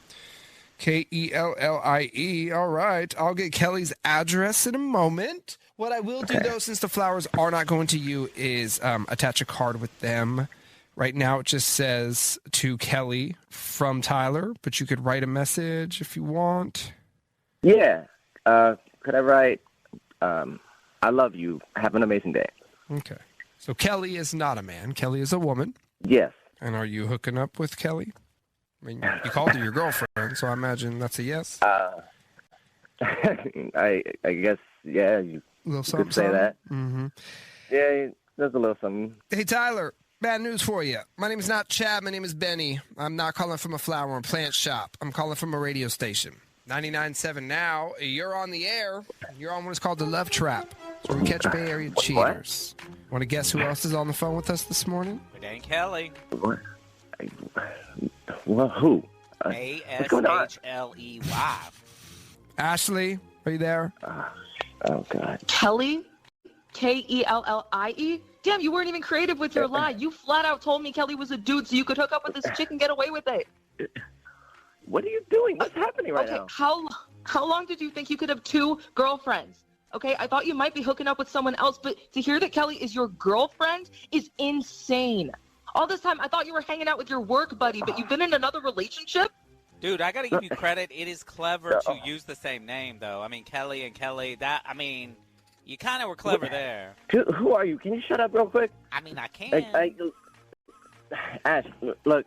Kellie. All right. I'll get Kelly's address in a moment. What I will do, though, since the flowers are not going to you, is attach a card with them. Right now, it just says to Kelly from Tyler, but you could write a message if you want. Yeah. Could I write, I love you. Have an amazing day. Okay. So Kelly is not a man. Kelly is a woman. Yes. And are you hooking up with Kelly? I mean, you called her your girlfriend, so I imagine that's a yes. I guess, yeah, you could say that. Mm-hmm. Yeah, there's a little something. Hey, Tyler, bad news for you. My name is not Chad. My name is Benny. I'm not calling from a flower and plant shop. I'm calling from a radio station. 99.7 now. You're on the air. You're on what is called the Love Trap. It's where we catch Bay Area cheaters. Want to guess who else is on the phone with us this morning? It ain't Kelly. What? Well, who? ASHLEY. Ashley, are you there? Oh, God. Kelly? Kellie? Damn, you weren't even creative with your lie. You flat out told me Kelly was a dude so you could hook up with this chick and get away with it. What are you doing? What's happening right now? How long did you think you could have 2 girlfriends? Okay, I thought you might be hooking up with someone else, but to hear that Kelly is your girlfriend is insane. All this time, I thought you were hanging out with your work buddy, but you've been in another relationship? Dude, I got to give you credit. It is clever to use the same name, though. I mean, Kelly and Kelly, you kind of were clever there. Who are you? Can you shut up real quick? I mean, I can. Ash, look,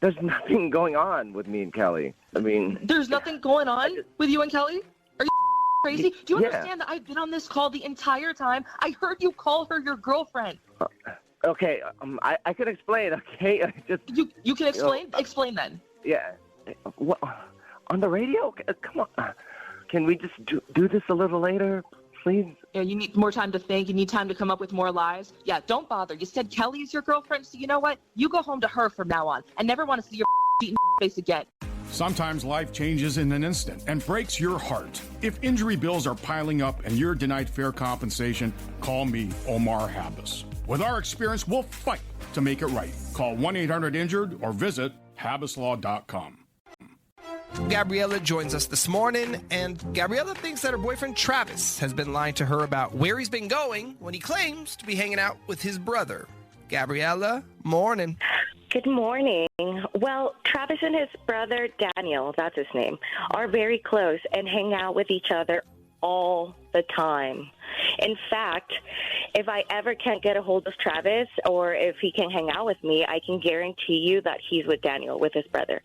there's nothing going on with me and Kelly. I mean... There's nothing going on with you and Kelly? Are you crazy? Do you understand that I've been on this call the entire time? I heard you call her your girlfriend. Okay, I can explain, okay? You can explain? Explain then. Yeah. What, on the radio? Come on. Can we just do this a little later, please? Yeah, you need more time to think. You need time to come up with more lies. Yeah, don't bother. You said Kelly is your girlfriend, so you know what? You go home to her from now on. I never want to see your face again. Sometimes life changes in an instant and breaks your heart. If injury bills are piling up and you're denied fair compensation, call me, Omar Habas. With our experience, we'll fight to make it right. Call 1-800-INJURED or visit habaslaw.com. Gabriella joins us this morning, and Gabriella thinks that her boyfriend Travis has been lying to her about where he's been going when he claims to be hanging out with his brother. Gabriella, morning. Good morning. Well, Travis and his brother Daniel, that's his name, are very close and hang out with each other all the time. In fact, if I ever can't get a hold of Travis or if he can hang out with me, I can guarantee you that he's with Daniel, with his brother.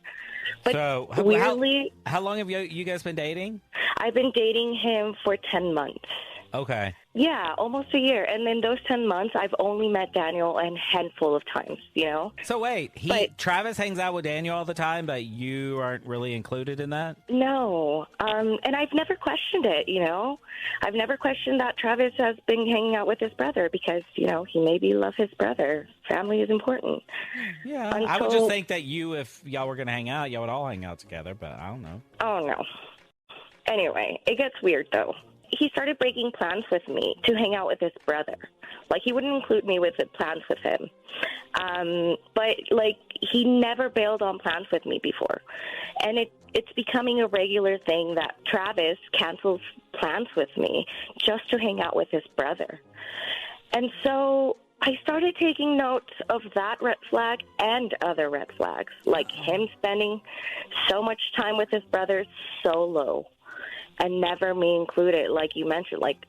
But so, weirdly, how long have you guys been dating? I've been dating him for 10 months. Okay. Yeah, almost a year. And in those 10 months, I've only met Daniel a handful of times, you know? So wait, Travis hangs out with Daniel all the time, but you aren't really included in that? No. And I've never questioned it, you know? I've never questioned that Travis has been hanging out with his brother because, you know, he maybe loves his brother. Family is important. Yeah. I would just think that if y'all were going to hang out, y'all would all hang out together, but I don't know. Oh, no. Anyway, it gets weird, though. He started breaking plans with me to hang out with his brother. Like, he wouldn't include me with the plans with him. But, like, he never bailed on plans with me before. And it's becoming a regular thing that Travis cancels plans with me just to hang out with his brother. And so I started taking notes of that red flag and other red flags, like him spending so much time with his brother solo. And never me included, like you mentioned. Like,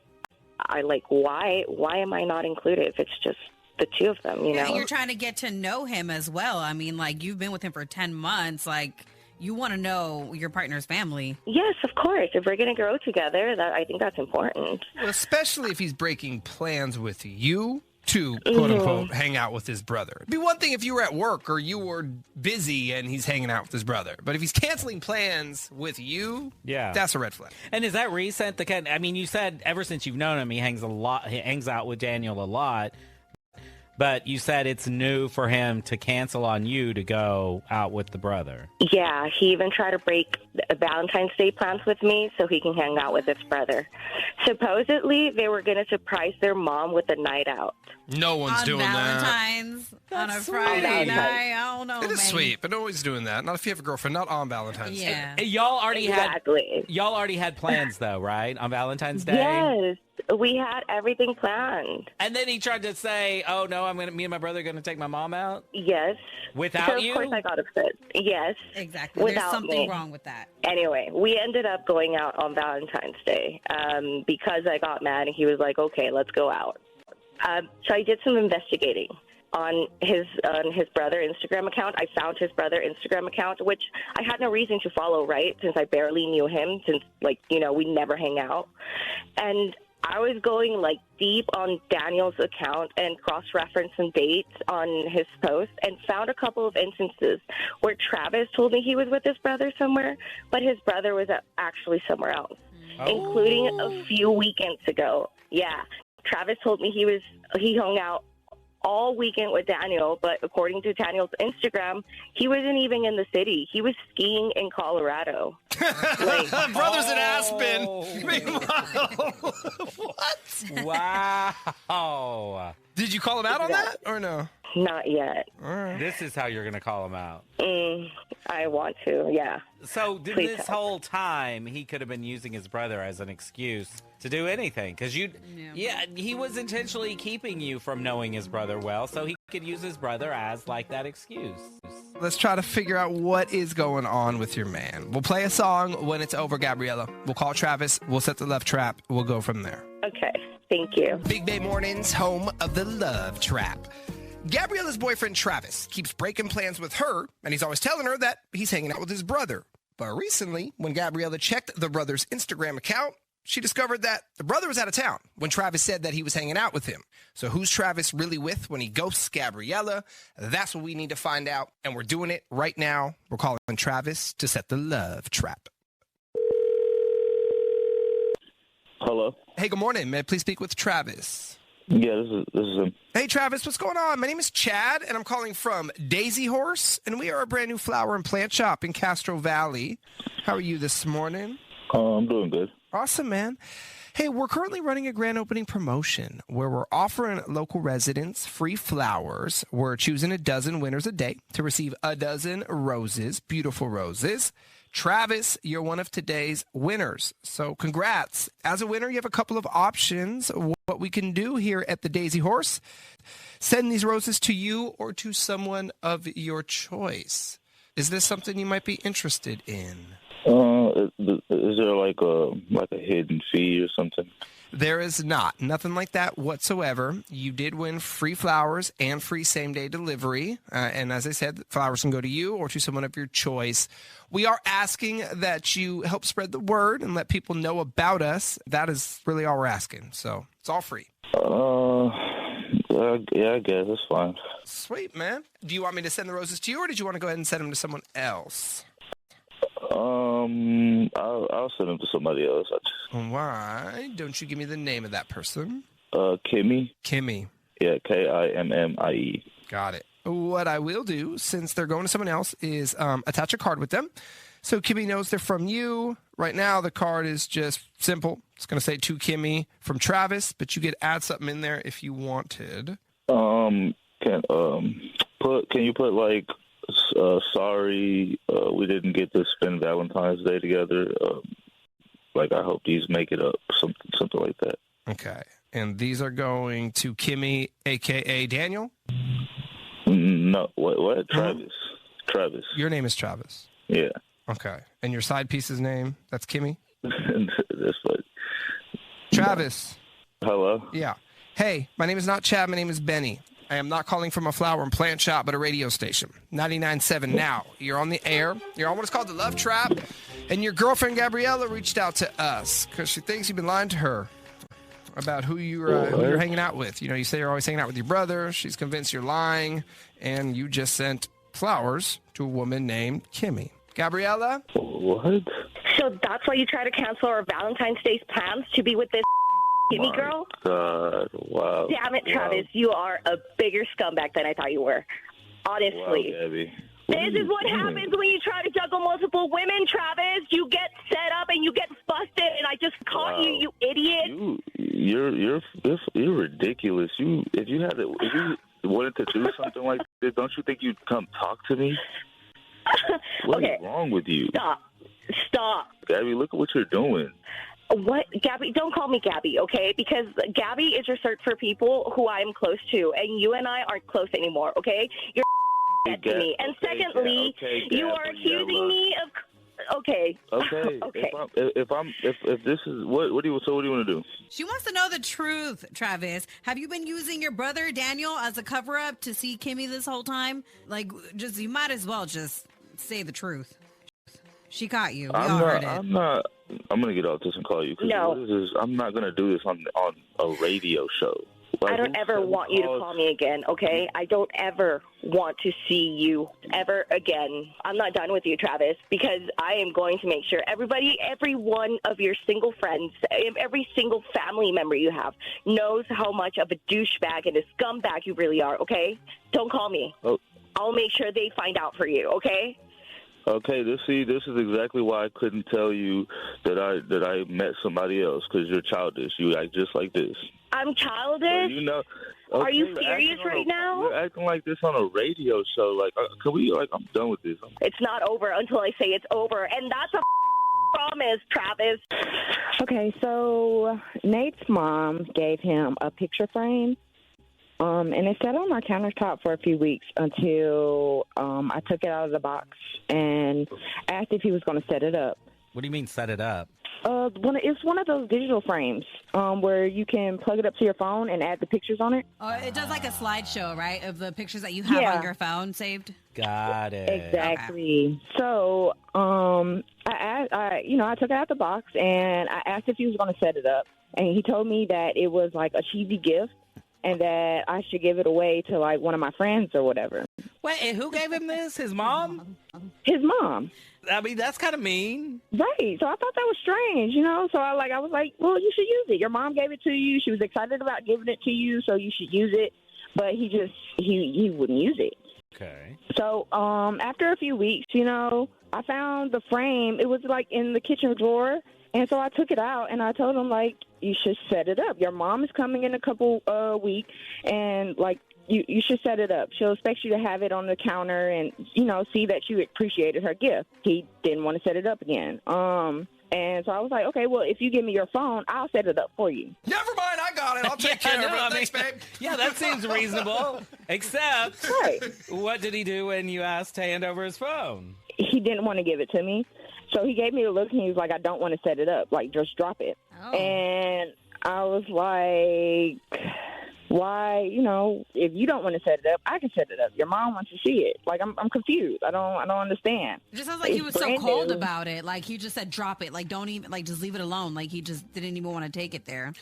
why am I not included if it's just the two of them, you know? Yeah, you're trying to get to know him as well. I mean, like, you've been with him for 10 months. Like, you want to know your partner's family. Yes, of course. If we're going to grow together, I think that's important. Well, especially if he's breaking plans with you to, quote-unquote, hang out with his brother. It'd be one thing if you were at work or you were busy and he's hanging out with his brother. But if he's canceling plans with you, that's a red flag. And is that recent? I mean, you said ever since you've known him, he hangs out with Daniel a lot. But you said it's new for him to cancel on you to go out with the brother. Yeah, he even tried to break Valentine's Day plans with me so he can hang out with his brother. Supposedly, they were going to surprise their mom with a night out. No one's doing Valentine's, that. On a Friday night. I don't know, It is sweet, but nobody's doing that. Not if you have a girlfriend, not on Valentine's Day. Y'all already had plans, though, right? On Valentine's Day? Yes. We had everything planned. And then he tried to say, oh, no, me and my brother are going to take my mom out? Yes. Without you? Of course I got upset. Yes. Exactly. There's something wrong with that. Anyway, we ended up going out on Valentine's Day because I got mad and he was like, okay, let's go out. So I did some investigating on his brother Instagram account. I found his brother Instagram account, which I had no reason to follow, right? Since I barely knew him, since we never hang out. And I was going deep on Daniel's account and cross-referenced some dates on his post and found a couple of instances where Travis told me he was with his brother somewhere, but his brother was actually somewhere else, including a few weekends ago. Yeah, Travis told me he hung out all weekend with Daniel, but according to Daniel's Instagram, he wasn't even in the city. He was skiing in Colorado. Brothers in Aspen. What? Wow. Did you call him out on that or no? Not yet. All right. This is how you're going to call him out. I want to, yeah. So Please this help. whole time, he could have been using his brother as an excuse to do anything. Because he was intentionally keeping you from knowing his brother well, so he could use his brother as that excuse. Let's try to figure out what is going on with your man. We'll play a song. When it's over, Gabriella, we'll call Travis. We'll set the love trap. We'll go from there. Okay, thank you. Big Bay Mornings, home of the love trap. Gabriella's boyfriend, Travis, keeps breaking plans with her, and he's always telling her that he's hanging out with his brother. But recently, when Gabriella checked the brother's Instagram account, she discovered that the brother was out of town when Travis said that he was hanging out with him. So who's Travis really with when he ghosts Gabriella? That's what we need to find out, and we're doing it right now. We're calling Travis to set the love trap. Hello? Hey, good morning. May I please speak with Travis? Yeah, this is him. Hey, Travis, what's going on? My name is Chad, and I'm calling from Daisy Horse, and we are a brand new flower and plant shop in Castro Valley. How are you this morning? I'm doing good. Awesome, man. Hey, we're currently running a grand opening promotion where we're offering local residents free flowers. We're choosing a dozen winners a day to receive a dozen roses, beautiful roses. Travis, you're one of today's winners. So congrats. As a winner, you have a couple of options. What we can do here at the Daisy Horse, send these roses to you or to someone of your choice. Is this something you might be interested in? Is there like a hidden fee or something? There is not. Nothing like that whatsoever. You did win free flowers and free same-day delivery. And as I said, flowers can go to you or to someone of your choice. We are asking that you help spread the word and let people know about us. That is really all we're asking. So it's all free. Yeah, I guess it's fine. Sweet, man. Do you want me to send the roses to you, or did you want to go ahead and send them to someone else? I'll send them to somebody else. Why don't you give me the name of that person? Kimmy. Kimmy. Yeah, Kimmie. Got it. What I will do, since they're going to someone else, is attach a card with them. So Kimmy knows they're from you. Right now, the card is just simple. It's going to say to Kimmy from Travis, but you could add something in there if you wanted. Can you put like, sorry, we didn't get to spend Valentine's Day together. I hope these make it up, something like that. Okay. And these are going to Kimmy, a.k.a. Daniel? No, what? Travis. Travis. Your name is Travis? Yeah. Okay. And your side piece's name? That's Kimmy? That's funny. Travis. Hello? Yeah. Hey, my name is not Chad. My name is Benny. I am not calling from a flower and plant shop, but a radio station. 99.7 now. You're on the air. You're on what's called the Love Trap. And your girlfriend, Gabriella, reached out to us because she thinks you've been lying to her about who you're hanging out with. You know, you say you're always hanging out with your brother. She's convinced you're lying. And you just sent flowers to a woman named Kimmy. Gabriella? What? So that's why you try to cancel our Valentine's Day plans to be with this Kimmy girl? God, wow. Damn it, Travis. Wow. You are a bigger scumbag than I thought you were. Honestly. Wow, Gabby. This is what happens when you try to juggle multiple women, Travis. You get set up and you get busted, and I just caught you, you idiot. You're ridiculous. If you wanted to do something like this, don't you think you'd come talk to me? What is wrong with you? Stop. Gabby, look at what you're doing. What? Gabby, don't call me Gabby, okay? Because Gabby is reserved for people who I am close to, and you and I aren't close anymore, okay? You're dead to me. And secondly, you are accusing me of... Okay. Okay. Okay. If this is what do you want to do? She wants to know the truth, Travis. Have you been using your brother Daniel as a cover up to see Kimmy this whole time? Like, just you might as well just say the truth. She caught you. We all heard it. I'm gonna get off this and call you. No. I'm not gonna do this on a radio show. Like, I don't ever want you to call me again, okay? I don't ever want to see you ever again. I'm not done with you, Travis, because I am going to make sure every one of your single friends, every single family member you have knows how much of a douchebag and a scumbag you really are, okay? Don't call me. Oh. I'll make sure they find out for you, okay? Okay, this is exactly why I couldn't tell you that I met somebody else, because you're childish. You act just like this. I'm childish? Well, you know. Okay, are you serious right now? You're acting like this on a radio show. Like, can we? Like, I'm done with this. It's not over until I say it's over, and that's a promise, Travis. Okay, so Nate's mom gave him a picture frame. And it sat on my countertop for a few weeks until I took it out of the box and asked if he was going to set it up. What do you mean set it up? It's one of those digital frames where you can plug it up to your phone and add the pictures on it. Oh, it does like a slideshow, right, of the pictures that you have on your phone saved? Got it. Exactly. Okay. So I took it out the box and I asked if he was going to set it up. And he told me that it was like a cheesy gift, and that I should give it away to, like, one of my friends or whatever. Wait, and who gave him this? His mom? His mom. I mean, that's kind of mean. Right. So I thought that was strange, you know? So I was like, well, you should use it. Your mom gave it to you. She was excited about giving it to you, so you should use it. But he wouldn't use it. Okay. So after a few weeks, you know, I found the frame. It was, like, in the kitchen drawer. And so I took it out, and I told him, like, you should set it up. Your mom is coming in a couple weeks, and, like, you should set it up. She'll expect you to have it on the counter and, you know, see that you appreciated her gift. He didn't want to set it up again. And so I was like, okay, well, if you give me your phone, I'll set it up for you. Never mind, I got it. I'll take care of it. Thanks, babe. Yeah, that seems reasonable. Except, right. What did he do when you asked to hand over his phone? He didn't want to give it to me. So he gave me a look, and he was like, I don't want to set it up. Like, just drop it. Oh. And I was like, why, you know, if you don't want to set it up, I can set it up. Your mom wants to see it. Like, I'm confused. I don't understand. It just sounds like he was so cold about it. Like, he just said, drop it. Like, don't even, like, just leave it alone. Like, he just didn't even want to take it there.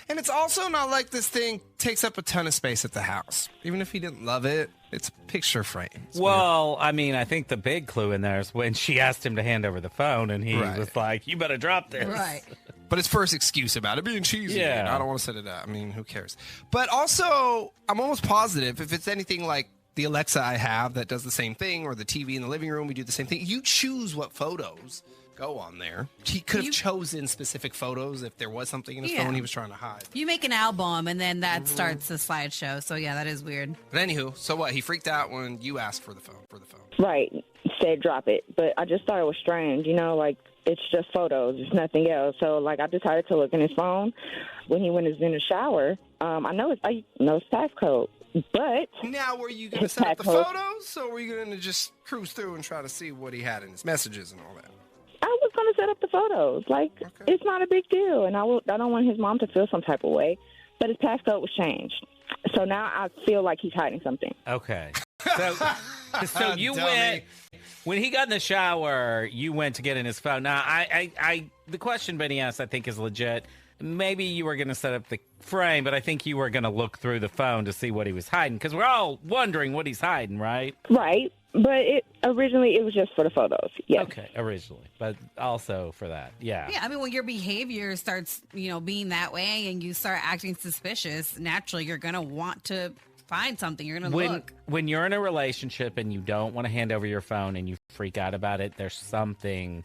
And it's also not like this thing takes up a ton of space at the house. Even if he didn't love it, it's a picture frame. Well, I mean, I think the big clue in there is when she asked him to hand over the phone, and he was like, you better drop this. Right. But his first excuse about it being cheesy. Yeah. And I don't want to set it up. I mean, who cares? But also, I'm almost positive if it's anything like the Alexa I have that does the same thing, or the TV in the living room, we do the same thing. You choose what photos go on there. He could have chosen specific photos if there was something in his phone he was trying to hide. You make an album, and then that starts the slideshow. So, yeah, that is weird. But anywho, so what? He freaked out when you asked for the phone. Right. Said drop it. But I just thought it was strange, you know, like, it's just photos. It's nothing else. So, like, I decided to look in his phone when he went in the shower. I know his passcode, but... Now, were you going to set up the photos, or were you going to just cruise through and try to see what he had in his messages and all that? I was going to set up the photos. Like, It's not a big deal, and I don't want his mom to feel some type of way. But his passcode was changed. So now I feel like he's hiding something. Okay. So you went, when he got in the shower, you went to get in his phone. Now, the question Benny asked, I think, is legit. Maybe you were going to set up the frame, but I think you were going to look through the phone to see what he was hiding, because we're all wondering what he's hiding, right? Right. But originally it was just for the photos. Yes. Okay, originally, but also for that. Yeah. Yeah, I mean, when your behavior starts, being that way and you start acting suspicious, naturally you're going to want to find something. You're going to look. When you're in a relationship and you don't want to hand over your phone and you freak out about it, there's something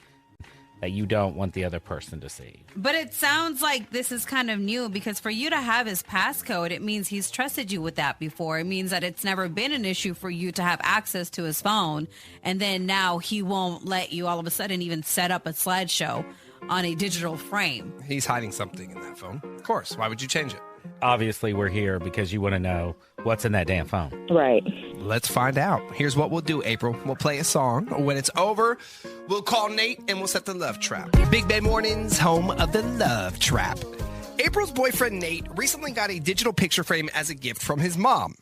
that you don't want the other person to see. But it sounds like this is kind of new, because for you to have his passcode, it means he's trusted you with that before. It means that it's never been an issue for you to have access to his phone. And then now he won't let you all of a sudden even set up a slideshow. on a digital frame. He's hiding something in that phone. Of course. Why would you change it? Obviously, we're here because you want to know what's in that damn phone. Right. Let's find out. Here's what we'll do, April. We'll play a song. When it's over, we'll call Nate and we'll set the love trap. Big Bay Mornings, home of the love trap. April's boyfriend, Nate, recently got a digital picture frame as a gift from his mom.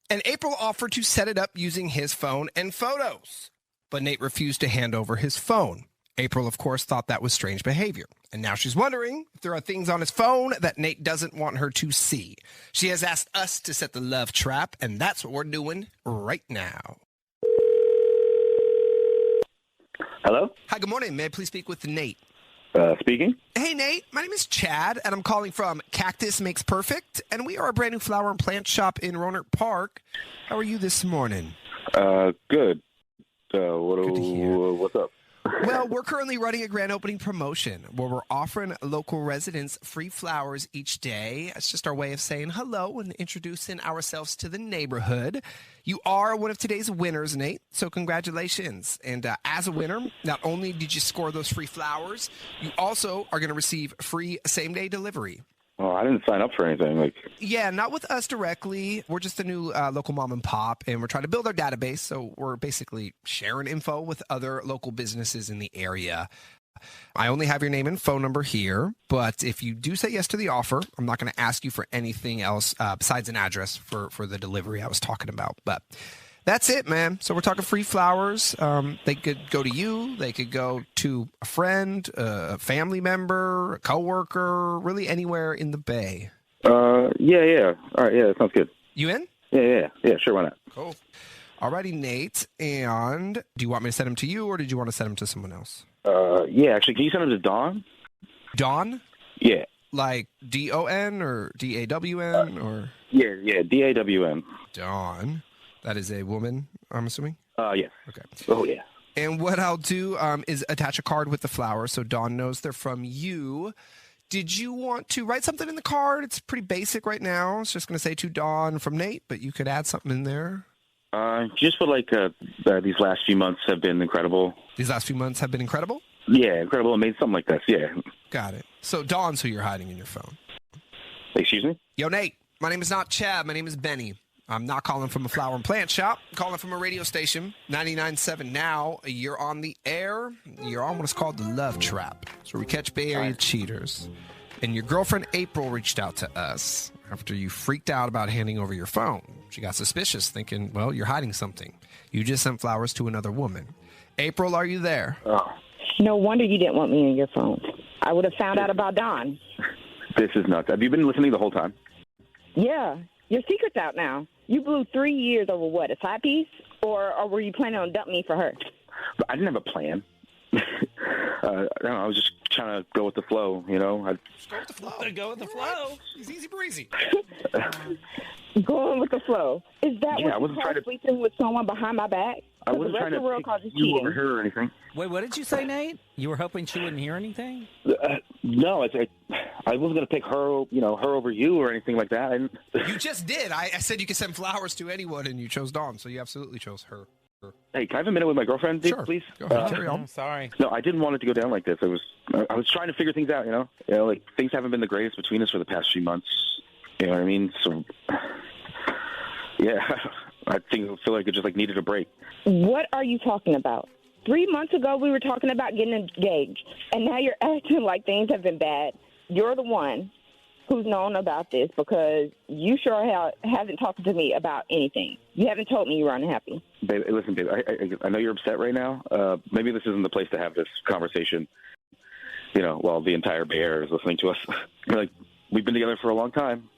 And April offered to set it up using his phone and photos. But Nate refused to hand over his phone. April, of course, thought that was strange behavior. And now she's wondering if there are things on his phone that Nate doesn't want her to see. She has asked us to set the love trap, and that's what we're doing right now. Hello? Hi, good morning. May I please speak with Nate? Speaking. Hey, Nate. My name is Chad, and I'm calling from Cactus Makes Perfect, and we are a brand new flower and plant shop in Roanoke Park. How are you this morning? Good. What's up? Well, we're currently running a grand opening promotion where we're offering local residents free flowers each day. It's just our way of saying hello and introducing ourselves to the neighborhood. You are one of today's winners, Nate, so congratulations. And as a winner, not only did you score those free flowers, you also are going to receive free same-day delivery. Oh, I didn't sign up for anything. Yeah, not with us directly. We're just a new local mom and pop, and we're trying to build our database. So we're basically sharing info with other local businesses in the area. I only have your name and phone number here, but if you do say yes to the offer, I'm not going to ask you for anything else besides an address for the delivery I was talking about. But that's it, man. So we're talking free flowers. They could go to you. They could go to a friend, a family member, a coworker, really anywhere in the Bay. Yeah. All right, yeah, that sounds good. You in? Yeah, sure, why not? Cool. Alrighty, Nate. And do you want me to send them to you, or did you want to send them to someone else? Yeah, actually, can you send them to Dawn? Dawn? Yeah. Like D-O-N or D-A-W-N or? Yeah, D-A-W-N. Dawn. That is a woman, I'm assuming? Yeah. Okay. Oh, yeah. And what I'll do is attach a card with the flowers so Dawn knows they're from you. Did you want to write something in the card? It's pretty basic right now. It's just going to say to Dawn from Nate, but you could add something in there. Just for these last few months have been incredible. These last few months have been incredible? Yeah, incredible. I made something like this, yeah. Got it. So Dawn's who you're hiding in your phone. Excuse me? Yo, Nate. My name is not Chad. My name is Benny. I'm not calling from a flower and plant shop. I'm calling from a radio station, 99.7 now. You're on the air. You're on what's called the Love Trap. So we catch Bay Area cheaters. And your girlfriend April reached out to us after you freaked out about handing over your phone. She got suspicious, thinking, well, you're hiding something. You just sent flowers to another woman. April, are you there? Oh. No wonder you didn't want me in your phone. I would have found out about Dawn. This is nuts. Have you been listening the whole time? Yeah. Your secret's out now. You blew 3 years over what, a side piece? Or were you planning on dumping me for her? I didn't have a plan. I was just trying to go with the flow, you know? Go with the flow. Go with the flow. It's easy breezy. Going with the flow. Is that Yeah, I what wasn't you trying call to- sleeping with someone behind my back? I wasn't trying to pick you over her or anything. Wait, what did you say, Nate? You were hoping she wouldn't hear anything? No, I wasn't going to pick her, her over you or anything like that. You just did. I said you could send flowers to anyone, and you chose Dawn, so you absolutely chose her. Hey, can I have a minute with my girlfriend, Sure. please? Go ahead. Carry on. I'm sorry. No, I didn't want it to go down like this. I was trying to figure things out, like things haven't been the greatest between us for the past few months. You know what I mean? So, yeah, I feel like it just needed a break. What are you talking about? 3 months ago, we were talking about getting engaged, and now you're acting like things have been bad. You're the one who's known about this because you sure haven't talked to me about anything. You haven't told me you were unhappy. Babe, listen, babe, I know you're upset right now. Maybe this isn't the place to have this conversation, while the entire Bay Area is listening to us. We've been together for a long time,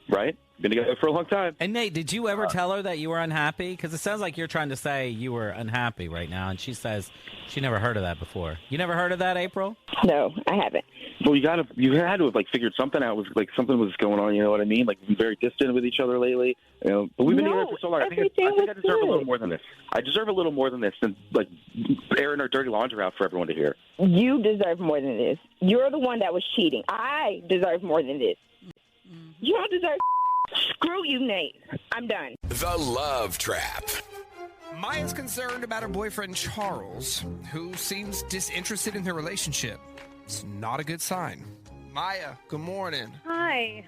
right? Been together for a long time. And Nate, did you ever tell her that you were unhappy? Because it sounds like you're trying to say you were unhappy right now, and she says she never heard of that before. You never heard of that, April? No, I haven't. Well, you had to have figured something out. Something was going on. You know what I mean? We've been very distant with each other lately. But we've been together for so long. I think I deserve a little more than this. I deserve a little more than this than airing our dirty laundry out for everyone to hear. You deserve more than this. You're the one that was cheating. I deserve more than this. You don't deserve. Screw you, Nate. I'm done. The Love Trap. Maya's concerned about her boyfriend Charles, who seems disinterested in their relationship. It's not a good sign. Maya, good morning. Hi.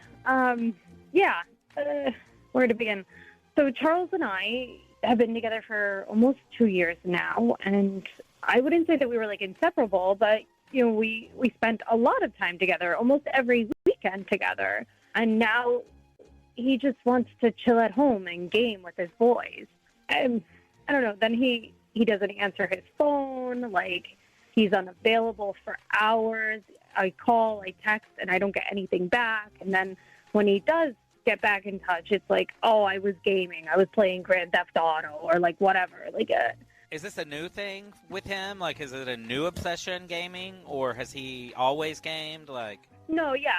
Where to begin? So Charles and I have been together for almost 2 years now, and I wouldn't say that we were like inseparable, but we spent a lot of time together, almost every weekend together. And now he just wants to chill at home and game with his boys. And I don't know, then he doesn't answer his phone, like he's unavailable for hours. I call, I text, and I don't get anything back. And then when he does get back in touch, it's like, oh, I was gaming, I was playing Grand Theft Auto, or like whatever. Is this a new thing with him? Like, is it a new obsession, gaming, or has he always gamed? Like, no, yeah,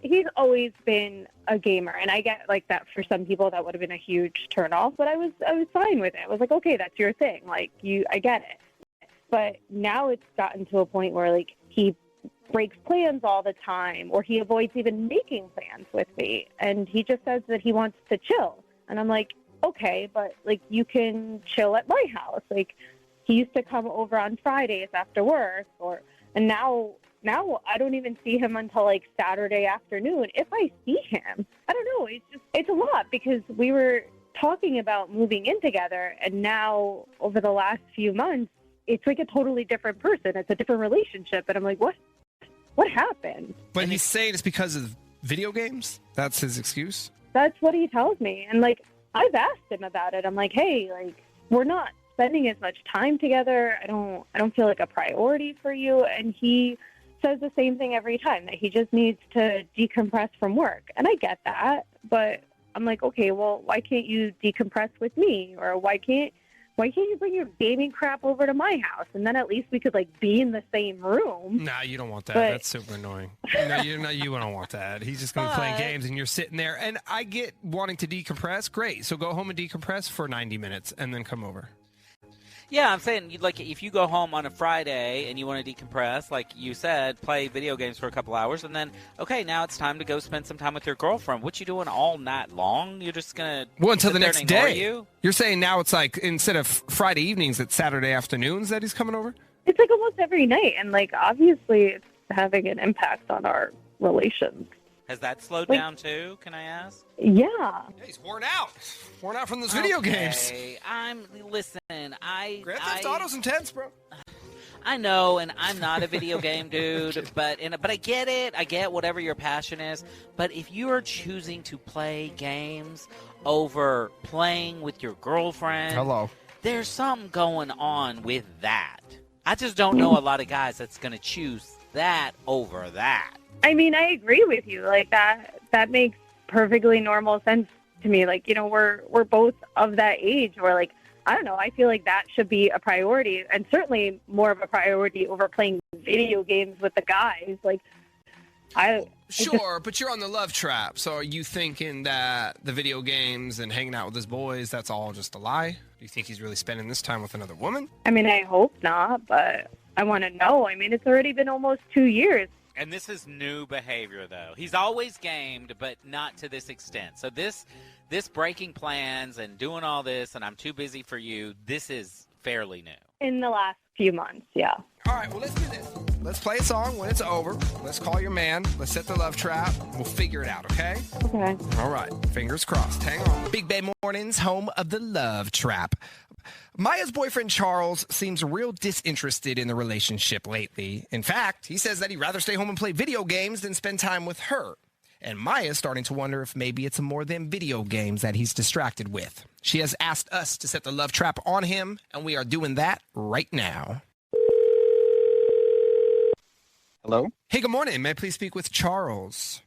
he's always been a gamer, and I get like that for some people that would have been a huge turnoff, but I was fine with it. I was like, okay, that's your thing, like I get it. But now it's gotten to a point where like he breaks plans all the time, or he avoids even making plans with me, and he just says that he wants to chill, and I'm like, okay, but like you can chill at my house. Like he used to come over on Fridays after work, and now I don't even see him until like Saturday afternoon. If I see him, I don't know. It's a lot, because we were talking about moving in together, and now over the last few months, it's like a totally different person. It's a different relationship, and I'm like, what happened? But he's saying it's because of video games? That's his excuse? That's what he tells me. And like, I've asked him about it. I'm like, hey, like, we're not spending as much time together. I don't feel like a priority for you. And he says the same thing every time, that he just needs to decompress from work. And I get that, but I'm like, okay, well, why can't you decompress with me? Or why can't you bring your gaming crap over to my house, and then at least we could like be in the same room? Nah, you don't want that. That's super annoying. No, you don't want that. He's just going to be playing games, and you're sitting there. And I get wanting to decompress. Great. So go home and decompress for 90 minutes, and then come over. yeah, I'm saying, like, if you go home on a Friday and you want to decompress, like you said, play video games for a couple hours, and then, okay, now it's time to go spend some time with your girlfriend. What you doing all night long? You're just going to until the next day. You? You're saying now it's like, instead of Friday evenings, it's Saturday afternoons that he's coming over? It's like almost every night, and like obviously it's having an impact on our relations. Has that slowed down too, can I ask? Yeah. He's worn out. Worn out from those video games. Listen, Grand Theft Auto's intense, bro. I know, and I'm not a video game dude, but I get it. I get whatever your passion is. But if you are choosing to play games over playing with your girlfriend, there's something going on with that. I just don't know a lot of guys that's going to choose that over that. I mean, I agree with you. Like that makes perfectly normal sense to me. Like, you know, we're both of that age where, like, I don't know, I feel like that should be a priority, and certainly more of a priority over playing video games with the guys. Like, but you're on the love trap. So are you thinking that the video games and hanging out with his boys, that's all just a lie? Do you think he's really spending this time with another woman? I mean, I hope not, but I want to know. I mean, it's already been almost 2 years. And this is new behavior, though. He's always gamed, but not to this extent. So this breaking plans and doing all this, and I'm too busy for you, this is fairly new. In the last few months, yeah. All right, well, let's do this. Let's play a song. When it's over, let's call your man. Let's set the love trap. We'll figure it out, okay? Okay. All right. Fingers crossed. Hang on. Big Bay Mornings, home of the love trap. Maya's boyfriend, Charles, seems real disinterested in the relationship lately. In fact, he says that he'd rather stay home and play video games than spend time with her. And Maya's starting to wonder if maybe it's more than video games that he's distracted with. She has asked us to set the love trap on him, and we are doing that right now. Hello? Hey, good morning. May I please speak with Charles?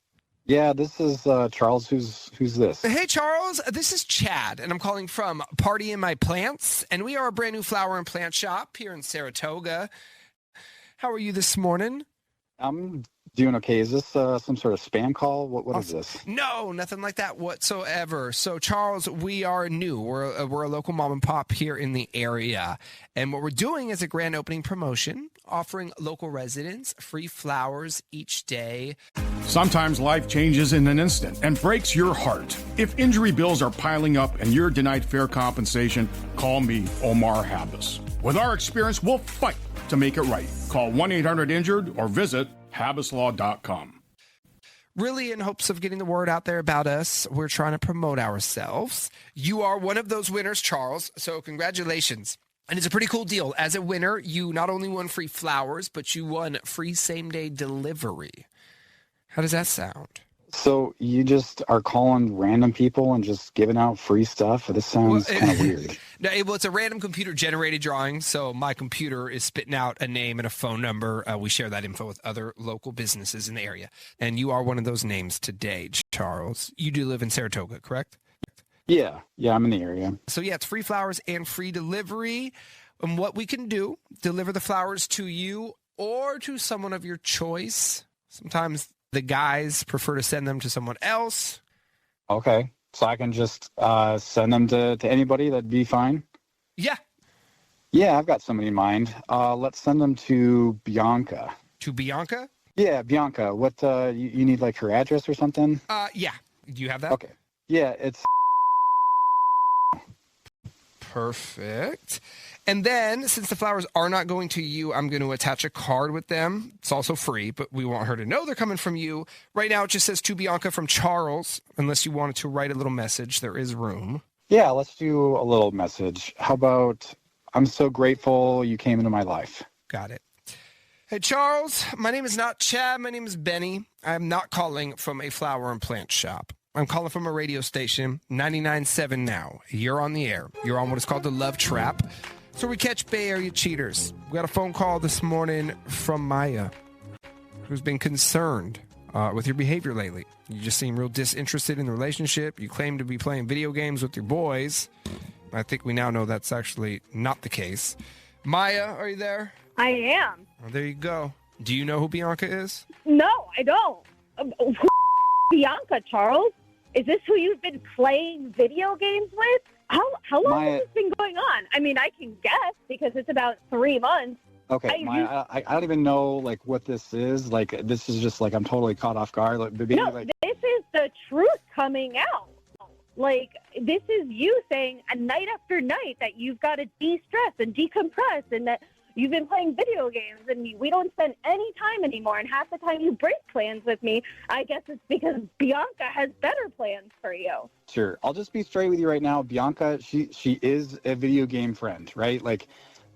Yeah, this is Charles. Who's this? Hey, Charles. This is Chad, and I'm calling from Party in My Plants, and we are a brand new flower and plant shop here in Saratoga. How are you this morning? I'm doing okay. Is this some sort of spam call? What is this? No, nothing like that whatsoever. So, Charles, we are new. We're a local mom and pop here in the area, and what we're doing is a grand opening promotion, offering local residents free flowers each day. Sometimes life changes in an instant and breaks your heart. If injury bills are piling up and you're denied fair compensation, call me, Omar Habas. With our experience, we'll fight to make it right. Call 1-800-INJURED or visit habaslaw.com. Really, in hopes of getting the word out there about us, we're trying to promote ourselves. You are one of those winners, Charles, so congratulations. And it's a pretty cool deal. As a winner, you not only won free flowers, but you won free same-day delivery. How does that sound? So you just are calling random people and just giving out free stuff? This sounds kind of weird. No, well, it's a random computer-generated drawing, so my computer is spitting out a name and a phone number. We share that info with other local businesses in the area. And you are one of those names today, Charles. You do live in Saratoga, correct? Yeah, I'm in the area. So, yeah, it's free flowers and free delivery. And what we can do, deliver the flowers to you or to someone of your choice. Sometimes the guys prefer to send them to someone else. Okay. So I can just send them to anybody. That'd be fine. Yeah. Yeah, I've got somebody in mind. Let's send them to Bianca. To Bianca? Yeah, Bianca. What, you need like her address or something? Yeah. Do you have that? Okay. Yeah, it's... Perfect. And then, since the flowers are not going to you, I'm going to attach a card with them. It's also free, but we want her to know they're coming from you. Right now, it just says to Bianca from Charles. Unless you wanted to write a little message, there is room. Yeah, let's do a little message. How about, I'm so grateful you came into my life. Got it. Hey, Charles, my name is not Chad. My name is Benny. I'm not calling from a flower and plant shop. I'm calling from a radio station, 99.7 now. You're on the air. You're on what is called the Love Trap. So we catch Bay Area cheaters. We got a phone call this morning from Maya, who's been concerned with your behavior lately. You just seem real disinterested in the relationship. You claim to be playing video games with your boys. I think we now know that's actually not the case. Maya, are you there? I am. Oh, there you go. Do you know who Bianca is? No, I don't. Who Bianca, Charles? Is this who you've been playing video games with? How long has this been going on? I mean, I can guess because it's about 3 months. Okay, Maya, I don't even know, like, what this is. Like, this is just, like, I'm totally caught off guard. Like, This is the truth coming out. Like, this is you saying night after night that you've got to de-stress and decompress and that you've been playing video games and we don't spend any time anymore. And half the time you break plans with me, I guess it's because Bianca has better plans for you. Sure. I'll just be straight with you right now. Bianca, she is a video game friend, right? Like,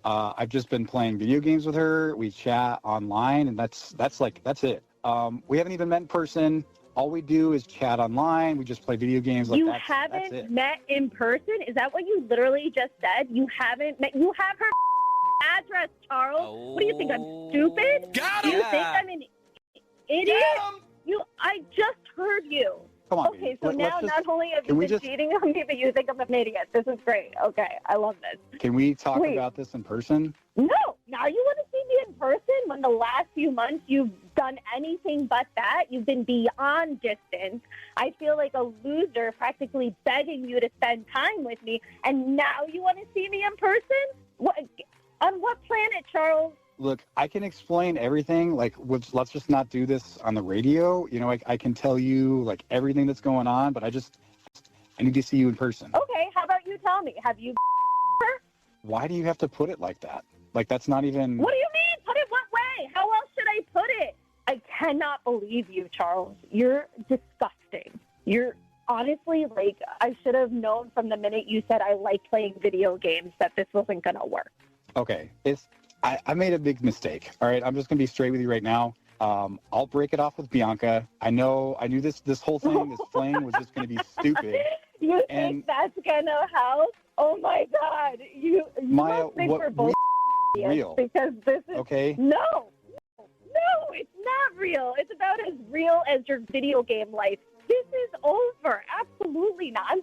I've just been playing video games with her. We chat online, and that's it. We haven't even met in person. All we do is chat online. We just play video games. Like, you that's haven't it. met in person? Is that what you literally just said? You haven't met? You have her address, Charles. What do you think? I'm stupid? Got Do you him. think I'm an idiot? I just heard you. Come on, Okay, baby. so now not only have you been cheating on me, but you think I'm an idiot. This is great. Okay, I love this. Can we talk Wait. about this in person? No, now you want to see me in person when the last few months you've done anything but that? You've been beyond distance. I feel like a loser practically begging you to spend time with me, and now you want to see me in person? What? On what planet, Charles? Look, I can explain everything. Like, let's just not do this on the radio. You know, I can tell you, like, everything that's going on, but I need to see you in person. Okay, how about you tell me? Have you her? Why do you have to put it like that? Like, that's not even... What do you mean? Put it what way? How else should I put it? I cannot believe you, Charles. You're disgusting. You're honestly, like, I should have known from the minute you said I like playing video games that this wasn't going to work. Okay, I made a big mistake. All right, I'm just going to be straight with you right now. I'll break it off with Bianca. I knew this whole thing, this fling was just going to be stupid. You think that's going to help? Oh, my God. You Maya, must think we're both real? Because this is... Okay. No, it's not real. It's about as real as your video game life. This is over. Absolutely not.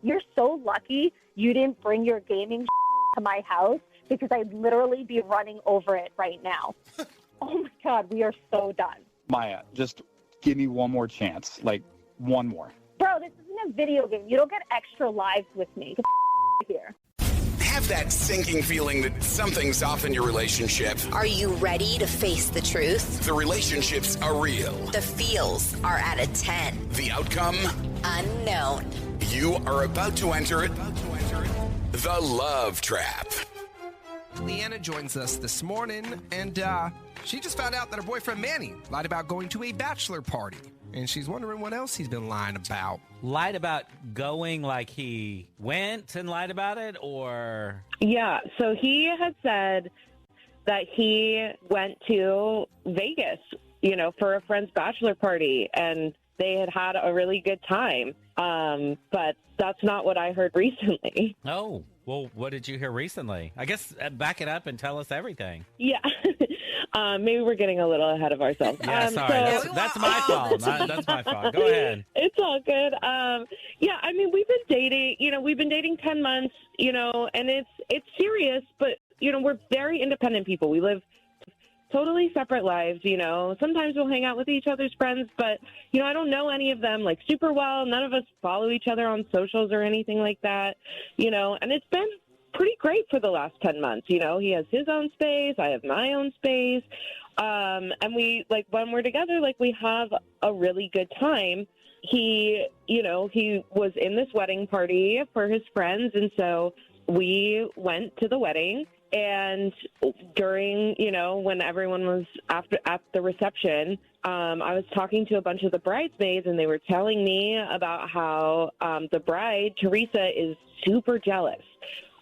You're so lucky you didn't bring your gaming to my house because I'd literally be running over it right now. Oh, my God. We are so done. Maya, just give me one more chance. Like, one more. Bro, this isn't a video game. You don't get extra lives with me. Get here. have that sinking feeling that something's off in your relationship? Are you ready to face the truth? The relationships are real. The feels are at a 10. The outcome? Unknown. You are about to enter it. The Love Trap. Leanna joins us this morning, and she just found out that her boyfriend Manny lied about going to a bachelor party. And she's wondering what else he's been lying about. Lied about going, like he went and lied about it, or? Yeah, so he had said that he went to Vegas, for a friend's bachelor party, and they had a really good time. But that's not what I heard recently. Oh, well, what did you hear recently? I guess back it up and tell us everything. Yeah. Maybe we're getting a little ahead of ourselves. Yeah, sorry. That's my fault. That's my fault. Go ahead. It's all good. Yeah, I mean, we've been dating, we've been dating 10 months, and it's serious, but, we're very independent people. We live totally separate lives, Sometimes we'll hang out with each other's friends, but, I don't know any of them, like, super well. None of us follow each other on socials or anything like that, and it's been pretty great for the last 10 months. He has his own space. I have my own space. And we, when we're together, we have a really good time. He was in this wedding party for his friends. And so we went to the wedding, and during, when everyone was at the reception, I was talking to a bunch of the bridesmaids, and they were telling me about how the bride, Teresa, is super jealous.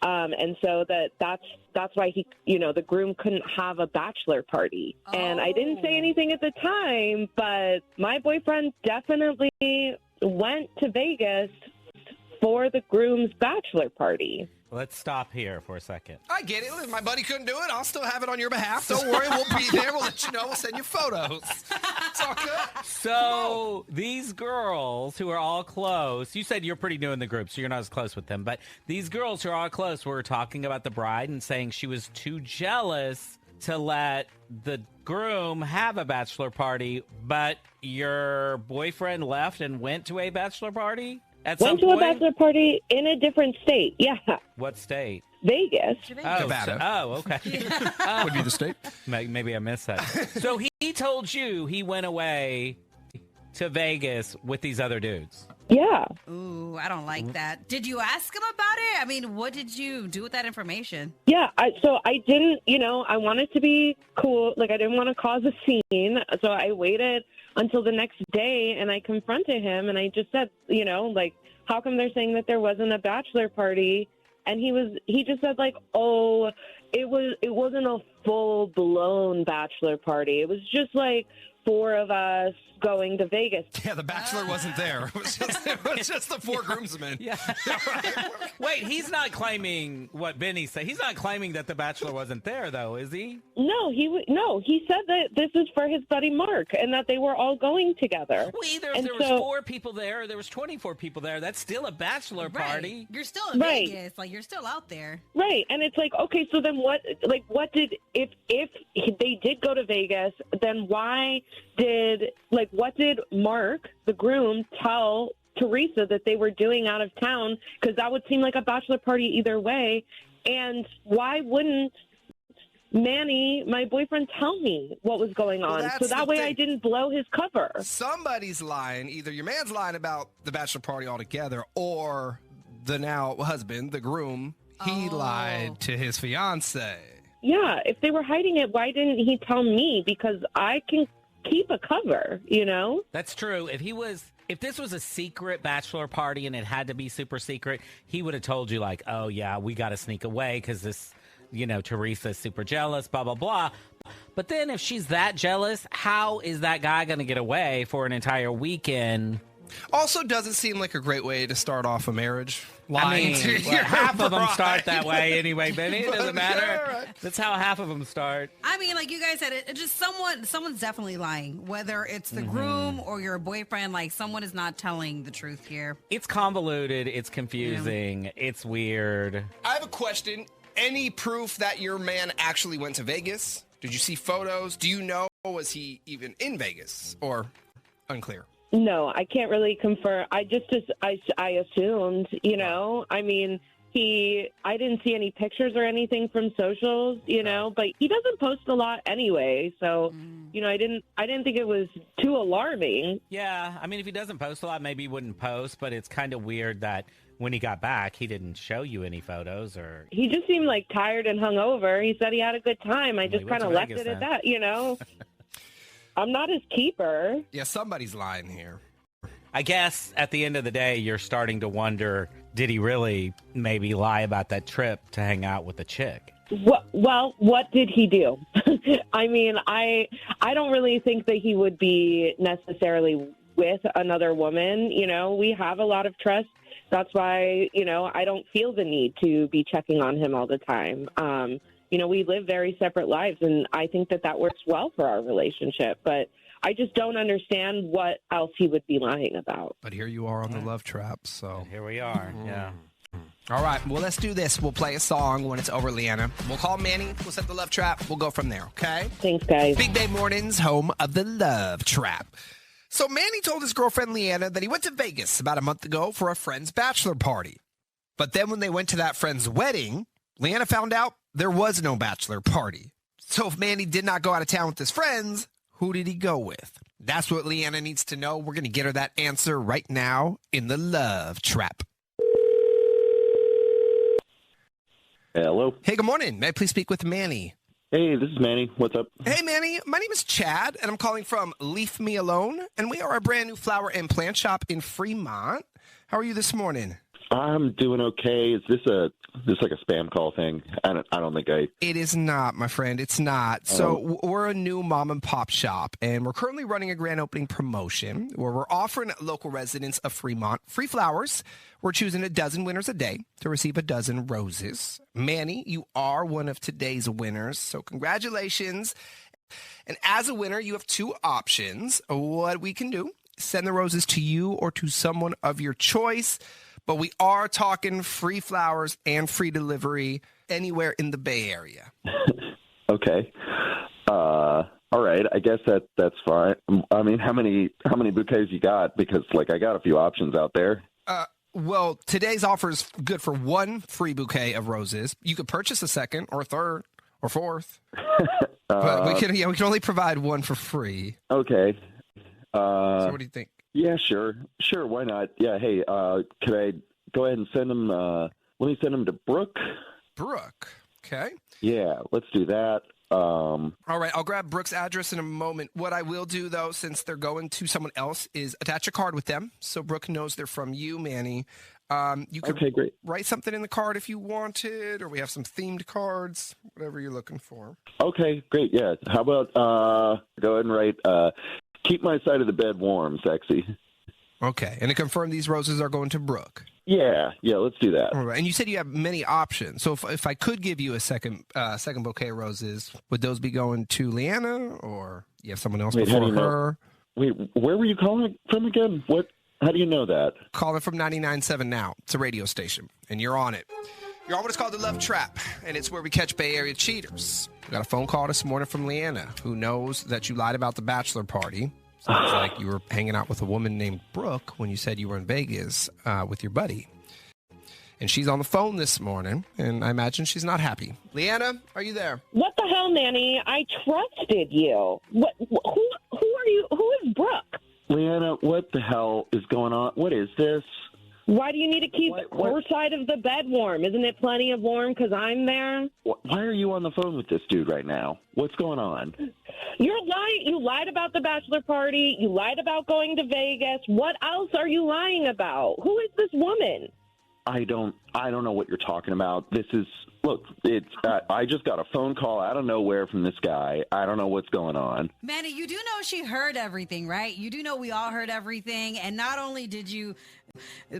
And so that's why the groom couldn't have a bachelor party. Oh. And I didn't say anything at the time, but my boyfriend definitely went to Vegas for the groom's bachelor party. Let's stop here for a second. I get it. If my buddy couldn't do it, I'll still have it on your behalf. Don't worry. We'll be there. We'll let you know. We'll send you photos. It's all good. So these girls who are all close, you said you're pretty new in the group, so you're not as close with them. But these girls who are all close were talking about the bride and saying she was too jealous to let the groom have a bachelor party. But your boyfriend left and went to a bachelor party? Went to a bachelor party in a different state. Yeah. What state? Vegas. Oh, okay. Would be the state. Maybe I missed that. So he told you he went away to Vegas with these other dudes. Yeah. Ooh, I don't like that. Did you ask him about it? I mean, what did you do with that information? Yeah, so I didn't, I wanted to be cool. I didn't want to cause a scene. So I waited until the next day, and I confronted him, and I just said, how come they're saying that there wasn't a bachelor party? And he just said, oh, it wasn't a full blown bachelor party. It was just 4 of us going to Vegas. Yeah, the bachelor wasn't there. It was just the 4 groomsmen. Yeah. Wait, he's not claiming what Benny said. He's not claiming that the bachelor wasn't there, though, is he? No, he said that this is for his buddy Mark, and that they were all going together. Well, either if there was 4 people there or there was 24 people there, that's still a bachelor party. Right. You're still in Vegas. You're still out there. Right. And it's okay, so then what did, if they did go to Vegas, then what did Mark, the groom, tell Teresa that they were doing out of town? Because that would seem like a bachelor party either way. And why wouldn't Manny, my boyfriend, tell me what was going on? So that way I didn't blow his cover. Somebody's lying. Either your man's lying about the bachelor party altogether, or the now husband, the groom, he lied to his fiance. Yeah, if they were hiding it, why didn't he tell me? Because I can keep a cover, That's true. If this was a secret bachelor party and it had to be super secret, he would have told you oh yeah, we got to sneak away because this, Teresa's super jealous, blah, blah, blah. But then if she's that jealous, how is that guy going to get away for an entire weekend? Also, doesn't seem like a great way to start off a marriage. Lying to your half of them bride. start that way anyway, Benny. It doesn't matter. Yeah, right. That's how half of them start. I mean, like you guys said, it just someone's definitely lying. Whether it's the groom or your boyfriend, someone is not telling the truth here. It's convoluted. It's confusing. It's weird. I have a question. Any proof that your man actually went to Vegas? Did you see photos? Do you know, was he even in Vegas? Or unclear? No, I can't really confirm. I assumed, I mean, I didn't see any pictures or anything from socials, but he doesn't post a lot anyway. So, I didn't think it was too alarming. Yeah, I mean, if he doesn't post a lot, maybe he wouldn't post, but it's kind of weird that when he got back, he didn't show you any photos or... He just seemed like tired and hungover. He said he had a good time. I just kind of left it at that, I'm not his keeper. Yeah, somebody's lying here. I guess at the end of the day, you're starting to wonder, did he really maybe lie about that trip to hang out with the chick? Well, what did he do? I mean, I don't really think that he would be necessarily with another woman. We have a lot of trust. That's why, I don't feel the need to be checking on him all the time. We live very separate lives, and I think that works well for our relationship. But I just don't understand what else he would be lying about. But here you are on the love trap, so. And here we are, yeah. All right, well, let's do this. We'll play a song when it's over, Leanna. We'll call Manny. We'll set the love trap. We'll go from there, okay? Thanks, guys. Big Bay Mornings, home of the love trap. So Manny told his girlfriend, Leanna, that he went to Vegas about a month ago for a friend's bachelor party. But then when they went to that friend's wedding, Leanna found out there was no bachelor party. So if Manny did not go out of town with his friends, who did he go with? That's what Leanna needs to know. We're going to get her that answer right now in the love trap. Hello. Hey, good morning. May I please speak with Manny? Hey, this is Manny. What's up? Hey, Manny. My name is Chad, and I'm calling from Leave Me Alone, and we are a brand new flower and plant shop in Fremont. How are you this morning? I'm doing okay. Is this like a spam call thing? I don't think I... It is not, my friend. It's not. So we're a new mom and pop shop, and we're currently running a grand opening promotion where we're offering local residents of Fremont free flowers. We're choosing a dozen winners a day to receive a dozen roses. Manny, you are one of today's winners, so congratulations. And as a winner, you have two options. What we can do, send the roses to you or to someone of your choice. But we are talking free flowers and free delivery anywhere in the Bay Area. Okay. All right. I guess that's fine. I mean, how many bouquets you got? Because I got a few options out there. Well, today's offer is good for one free bouquet of roses. You could purchase a second or third or fourth. But we can only provide one for free. Okay. So what do you think? Yeah, sure. Why not? Yeah. Hey, could I go ahead and send them? Let me send them to Brooke. Brooke. Okay. Yeah, let's do that. All right. I'll grab Brooke's address in a moment. What I will do, though, since they're going to someone else, is attach a card with them so Brooke knows they're from you, Manny. You could great. Write something in the card if you wanted, or we have some themed cards, whatever you're looking for. Okay, great. Yeah. How about go ahead and write, keep my side of the bed warm, sexy. Okay. And to confirm, these roses are going to Brooke. Yeah, let's do that. All right. And you said you have many options. So if I could give you a second bouquet of roses, would those be going to Leanna, or you have someone else before her? Wait, where were you calling from again? What? How do you know that? Calling from 99.7 Now. It's a radio station, and you're on it. You're on what is called the Love Trap, and it's where we catch Bay Area cheaters. We got a phone call this morning from Leanna, who knows that you lied about the bachelor party. Sounds like you were hanging out with a woman named Brooke when you said you were in Vegas with your buddy. And she's on the phone this morning, and I imagine she's not happy. Leanna, are you there? What the hell, Manny? I trusted you. Who are you? Who is Brooke? Leanna, what the hell is going on? What is this? Why do you need to keep her side of the bed warm? Isn't it plenty of warm because I'm there? Why are you on the phone with this dude right now? What's going on? You're lying. You lied about the bachelor party. You lied about going to Vegas. What else are you lying about? Who is this woman? I don't know what you're talking about. I just got a phone call out of nowhere from this guy. I don't know what's going on. Manny, you do know she heard everything, right? You do know we all heard everything. And not only did you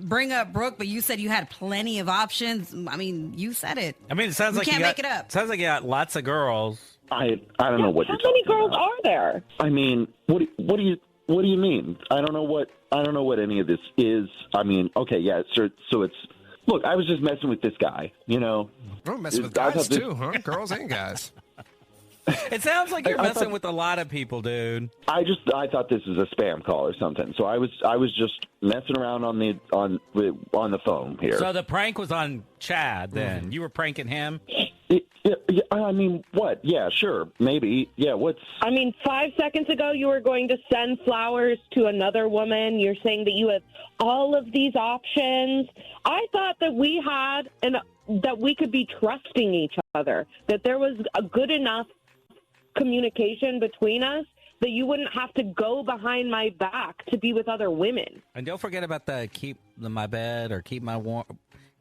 bring up Brooke, but you said you had plenty of options. I mean, you said it. I mean, it sounds like you can't make it up. Sounds like you got lots of girls. I don't know what you're talking about. How many girls are there? I mean, what do you mean? I don't know what any of this is. I mean, okay, yeah, so it's. Look, I was just messing with this guy, you know. Oh, messing with guys too, huh? Girls and guys. It sounds like you're messing with a lot of people, dude. I thought this was a spam call or something. So I was just messing around on the phone here. So the prank was on Chad then. You were pranking him? Yeah, I mean, what? Yeah, sure. Maybe. Yeah, what's... I mean, 5 seconds ago, you were going to send flowers to another woman. You're saying that you have all of these options. I thought that we had that we could be trusting each other, that there was a good enough communication between us that you wouldn't have to go behind my back to be with other women. And don't forget about the keep my bed or keep my warm.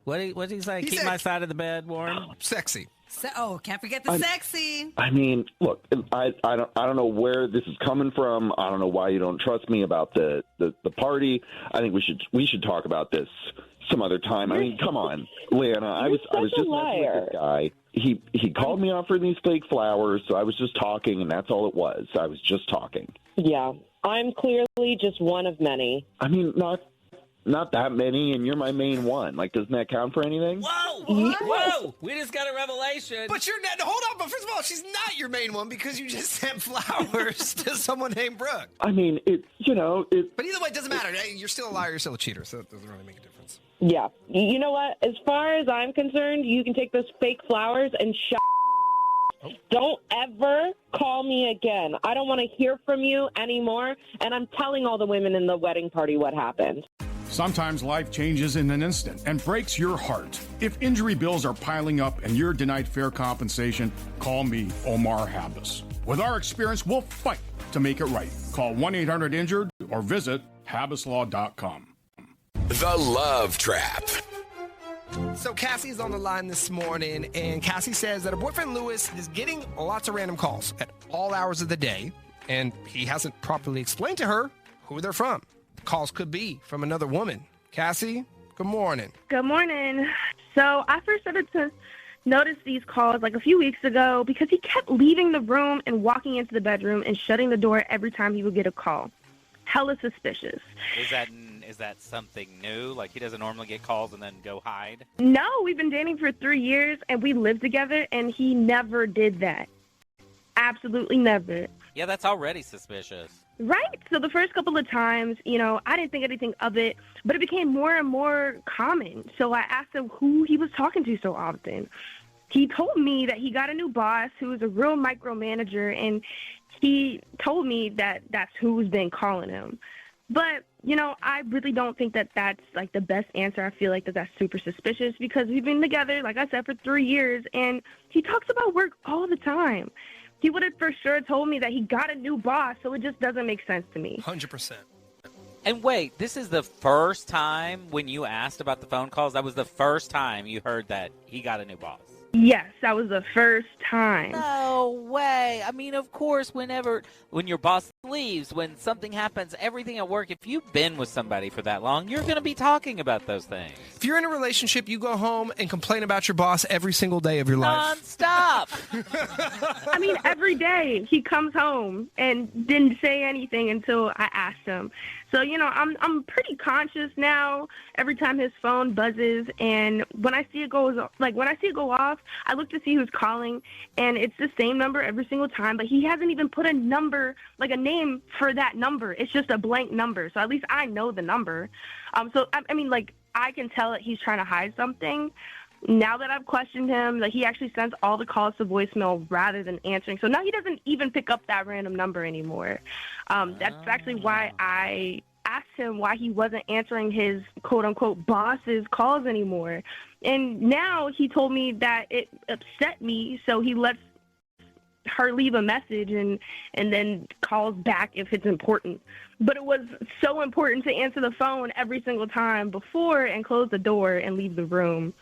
What did he say? Keep my side of the bed warm. Sexy. Can't forget the sexy. I mean, look, I don't know where this is coming from. I don't know why you don't trust me about the party. I think we should talk about this some other time. I mean, come on, Leanna. I was just messing with this guy. He called me out for these fake flowers, so I was just talking, and that's all it was. I was just talking. Yeah, I'm clearly just one of many. I mean, not that many, and you're my main one. Like, doesn't that count for anything? Whoa! We just got a revelation. But you're not. Hold on. But first of all, she's not your main one because you just sent flowers to someone named Brooke. I mean, But either way, it doesn't matter. You're still a liar. You're still a cheater. So it doesn't really make a difference. Yeah. You know what? As far as I'm concerned, you can take those fake flowers and Don't ever call me again. I don't want to hear from you anymore. And I'm telling all the women in the wedding party what happened. Sometimes life changes in an instant and breaks your heart. If injury bills are piling up and you're denied fair compensation, call me, Omar Habas. With our experience, we'll fight to make it right. Call 1-800-INJURED or visit habaslaw.com. The Love Trap. So Cassie is on the line this morning, and Cassie says that her boyfriend Lewis is getting lots of random calls at all hours of the day, and he hasn't properly explained to her who they're from. Calls could be from another woman. Cassie, good morning. Good morning. So I first started to notice these calls like a few weeks ago because he kept leaving the room and walking into the bedroom and shutting the door every time he would get a call. Hella suspicious. Is that something new? Like he doesn't normally get calls and then go hide? No, we've been dating for 3 years and we lived together and he never did that. Absolutely never. Yeah, that's already suspicious. Right. So the first couple of times, I didn't think anything of it, but it became more and more common. So I asked him who he was talking to so often. He told me that he got a new boss who was a real micromanager, and he told me that that's who's been calling him. But, I really don't think that that's like the best answer. I feel like that's super suspicious because we've been together, like I said, for 3 years, and he talks about work all the time. He would have for sure told me that he got a new boss, so it just doesn't make sense to me. 100%. And wait, this is the first time when you asked about the phone calls? That was the first time you heard that he got a new boss? Yes, that was the first time. No way. I mean, of course, when your boss leaves, when something happens, everything at work, if you've been with somebody for that long, you're going to be talking about those things. If you're in a relationship, you go home and complain about your boss every single day of your life. Non-stop. I mean, every day he comes home and didn't say anything until I asked him. So, I'm pretty conscious now every time his phone buzzes, and when I see it go off, I look to see who's calling, and it's the same number every single time, but he hasn't even put a number, like a name for that number. It's just a blank number, so at least I know the number. So, I can tell that he's trying to hide something. Now that I've questioned him, he actually sends all the calls to voicemail rather than answering. So now he doesn't even pick up that random number anymore. That's actually why I asked him why he wasn't answering his quote-unquote boss's calls anymore. And now he told me that it upset me, so he lets her leave a message and then calls back if it's important. But it was so important to answer the phone every single time before and close the door and leave the room.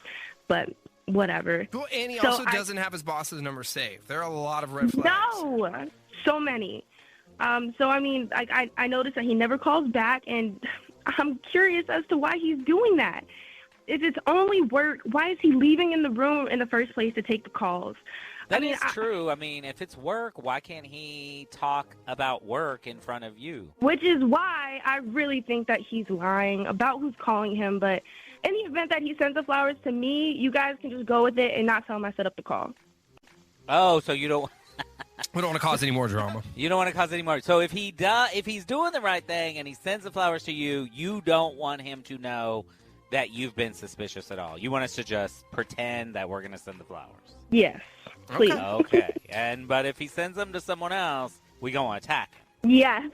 But whatever. Well, and he also doesn't have his boss's number saved. There are a lot of red flags. No, so many. I noticed that he never calls back, and I'm curious as to why he's doing that. If it's only work, why is he leaving in the room in the first place to take the calls? That is true. I mean, if it's work, why can't he talk about work in front of you? Which is why I really think that he's lying about who's calling him. But in the event that he sends the flowers to me, you guys can just go with it and not tell him I set up the call. Oh, so you don't... We don't want to cause any more drama. You don't want to cause any more. So if he's doing the right thing and he sends the flowers to you, you don't want him to know that you've been suspicious at all. You want us to just pretend that we're going to send the flowers. Yes, please. Okay. But if he sends them to someone else, we going to attack him. Yes.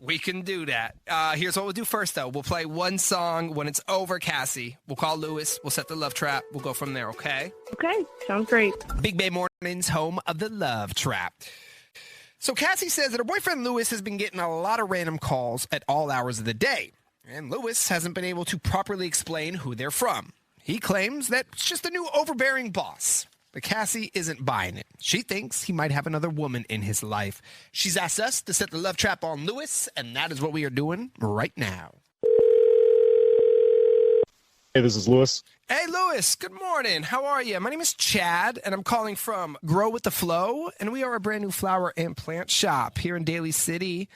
We can do that. Here's what we'll do first, though. We'll play one song. When it's over, Cassie, we'll call Lewis. We'll set the love trap. We'll go from there, okay? Okay, sounds great. Big Bay Mornings, home of the love trap. So Cassie says that her boyfriend Lewis has been getting a lot of random calls at all hours of the day. And Lewis hasn't been able to properly explain who they're from. He claims that it's just a new overbearing boss. But Cassie isn't buying it. She thinks he might have another woman in his life. She's asked us to set the love trap on Lewis, and that is what we are doing right now. Hey, this is Lewis. Hey, Lewis. Good morning. How are you? My name is Chad, and I'm calling from Grow with the Flow, and we are a brand new flower and plant shop here in Daly City.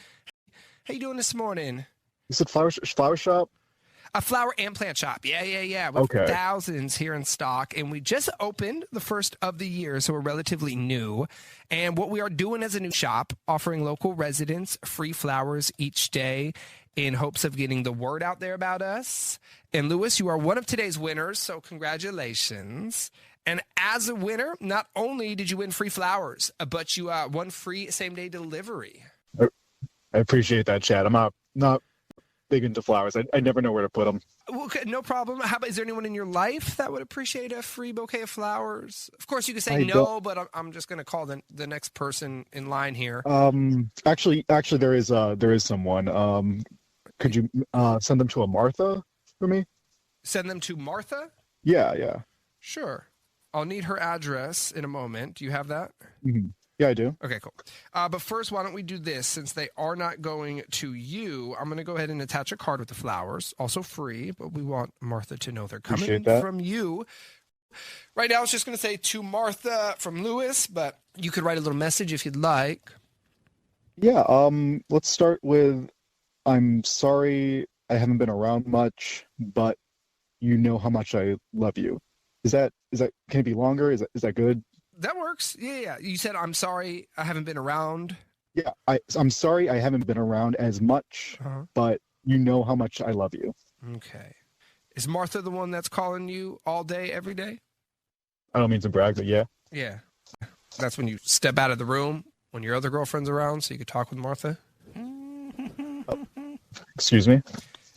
How you doing this morning? You said flower shop? A flower and plant shop. Yeah. With thousands here in stock. And we just opened the first of the year, so we're relatively new. And what we are doing as a new shop, offering local residents free flowers each day in hopes of getting the word out there about us. And Lewis, you are one of today's winners, so congratulations. And as a winner, not only did you win free flowers, but you won free same-day delivery. I appreciate that, Chad. I'm not big into flowers. I never know where to put them. Okay, no problem. How about, is there anyone in your life that would appreciate a free bouquet of flowers? Of course, you could say no, but I'm just going to call the next person in line here. Actually, there is someone. Could you send them to a Martha for me? Send them to Martha? Yeah. Sure. I'll need her address in a moment. Do you have that? Mm-hmm. Yeah, I do. Okay, cool. But first, why don't we do this? Since they are not going to you, I'm going to go ahead and attach a card with the flowers. Also free, but we want Martha to know they're coming from you. Right now, I was just going to say to Martha from Lewis, but you could write a little message if you'd like. Yeah, let's start with, I'm sorry I haven't been around much, but you know how much I love you. Is that can it be longer? Is that good? That works. Yeah. You said, I'm sorry I haven't been around. Yeah, I'm sorry I haven't been around as much, but you know how much I love you. Okay. Is Martha the one that's calling you all day, every day? I don't mean to brag, but yeah. Yeah. That's when you step out of the room when your other girlfriend's around so you could talk with Martha? Excuse me?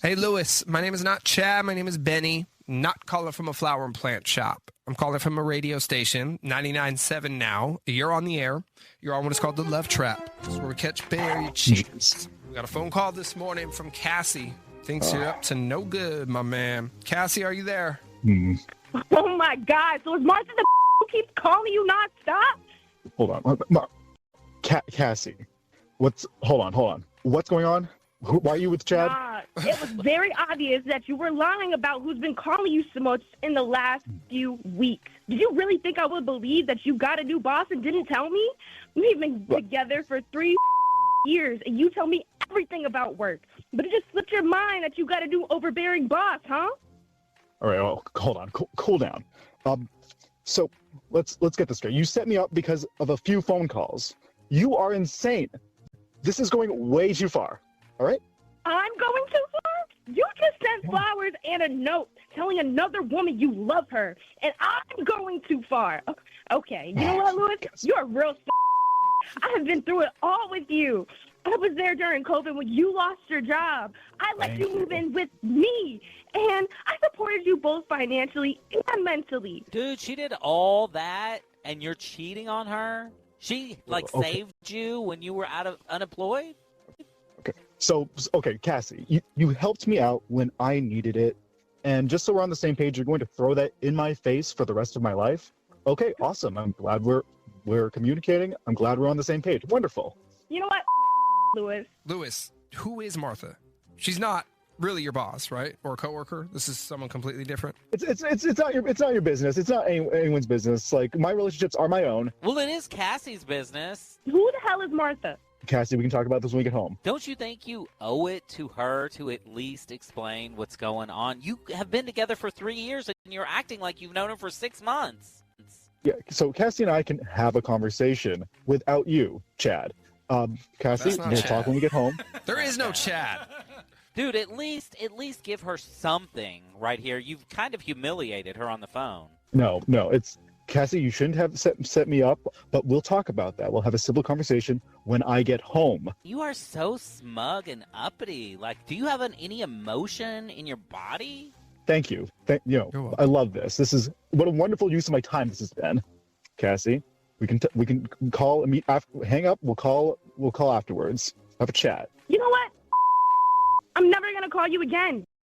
Hey, Lewis. My name is not Chad. My name is Benny. Not calling from a flower and plant shop. I'm calling from a radio station, 99.7 now. You're on the air. You're on what is called the Love Trap. This is where we catch buried cheeks. We got a phone call this morning from Cassie. Thinks you're up to no good, my man. Cassie, are you there? Oh my God! So is Martha the who keeps calling you nonstop? Hold on, Cassie. Hold on. What's going on? Why are you with Chad? It was very obvious that you were lying about who's been calling you so much in the last few weeks. Did you really think I would believe that you got a new boss and didn't tell me? We've been together for 3 years, and you tell me everything about work. But it just slipped your mind that you got a new overbearing boss, huh? All right, well, hold on, cool down. So let's get this straight. You set me up because of a few phone calls. You are insane. This is going way too far. All right? I'm going too far? You just sent flowers and a note telling another woman you love her, and I'm going too far. Okay, you know what, Lewis? You're a real I have been through it all with you. I was there during COVID when you lost your job. I let you move in with me, and I supported you both financially and mentally. Dude, she did all that, and you're cheating on her? She, saved you when you were unemployed? So, Cassie, you helped me out when I needed it, and just so we're on the same page, you're going to throw that in my face for the rest of my life? Okay, awesome. I'm glad we're communicating. I'm glad we're on the same page. Wonderful. You know what, Lewis? Lewis, who is Martha? She's not really your boss, right? Or a coworker? This is someone completely different? It's not your business. It's not anyone's business. Like, my relationships are my own. Well, it is Cassie's business. Who the hell is Martha? Cassie, we can talk about this when we get home. Don't you think you owe it to her to at least explain what's going on? You have been together for 3 years, and you're acting like you've known her for 6 months. Yeah, so Cassie and I can have a conversation without you, Chad. Cassie, That's not we'll Chad. talk when we get home. There is no Chad. Dude, at least give her something right here. You've kind of humiliated her on the phone. No, it's Cassie. You shouldn't have set me up, but we'll talk about that. We'll have a civil conversation when I get home. You are so smug and uppity. Like, do you have any emotion in your body? Thank you. I love this. This is what a wonderful use of my time this has been. Cassie, we can call and meet after, hang up. We'll call afterwards. Have a chat. You know what? I'm never gonna call you again.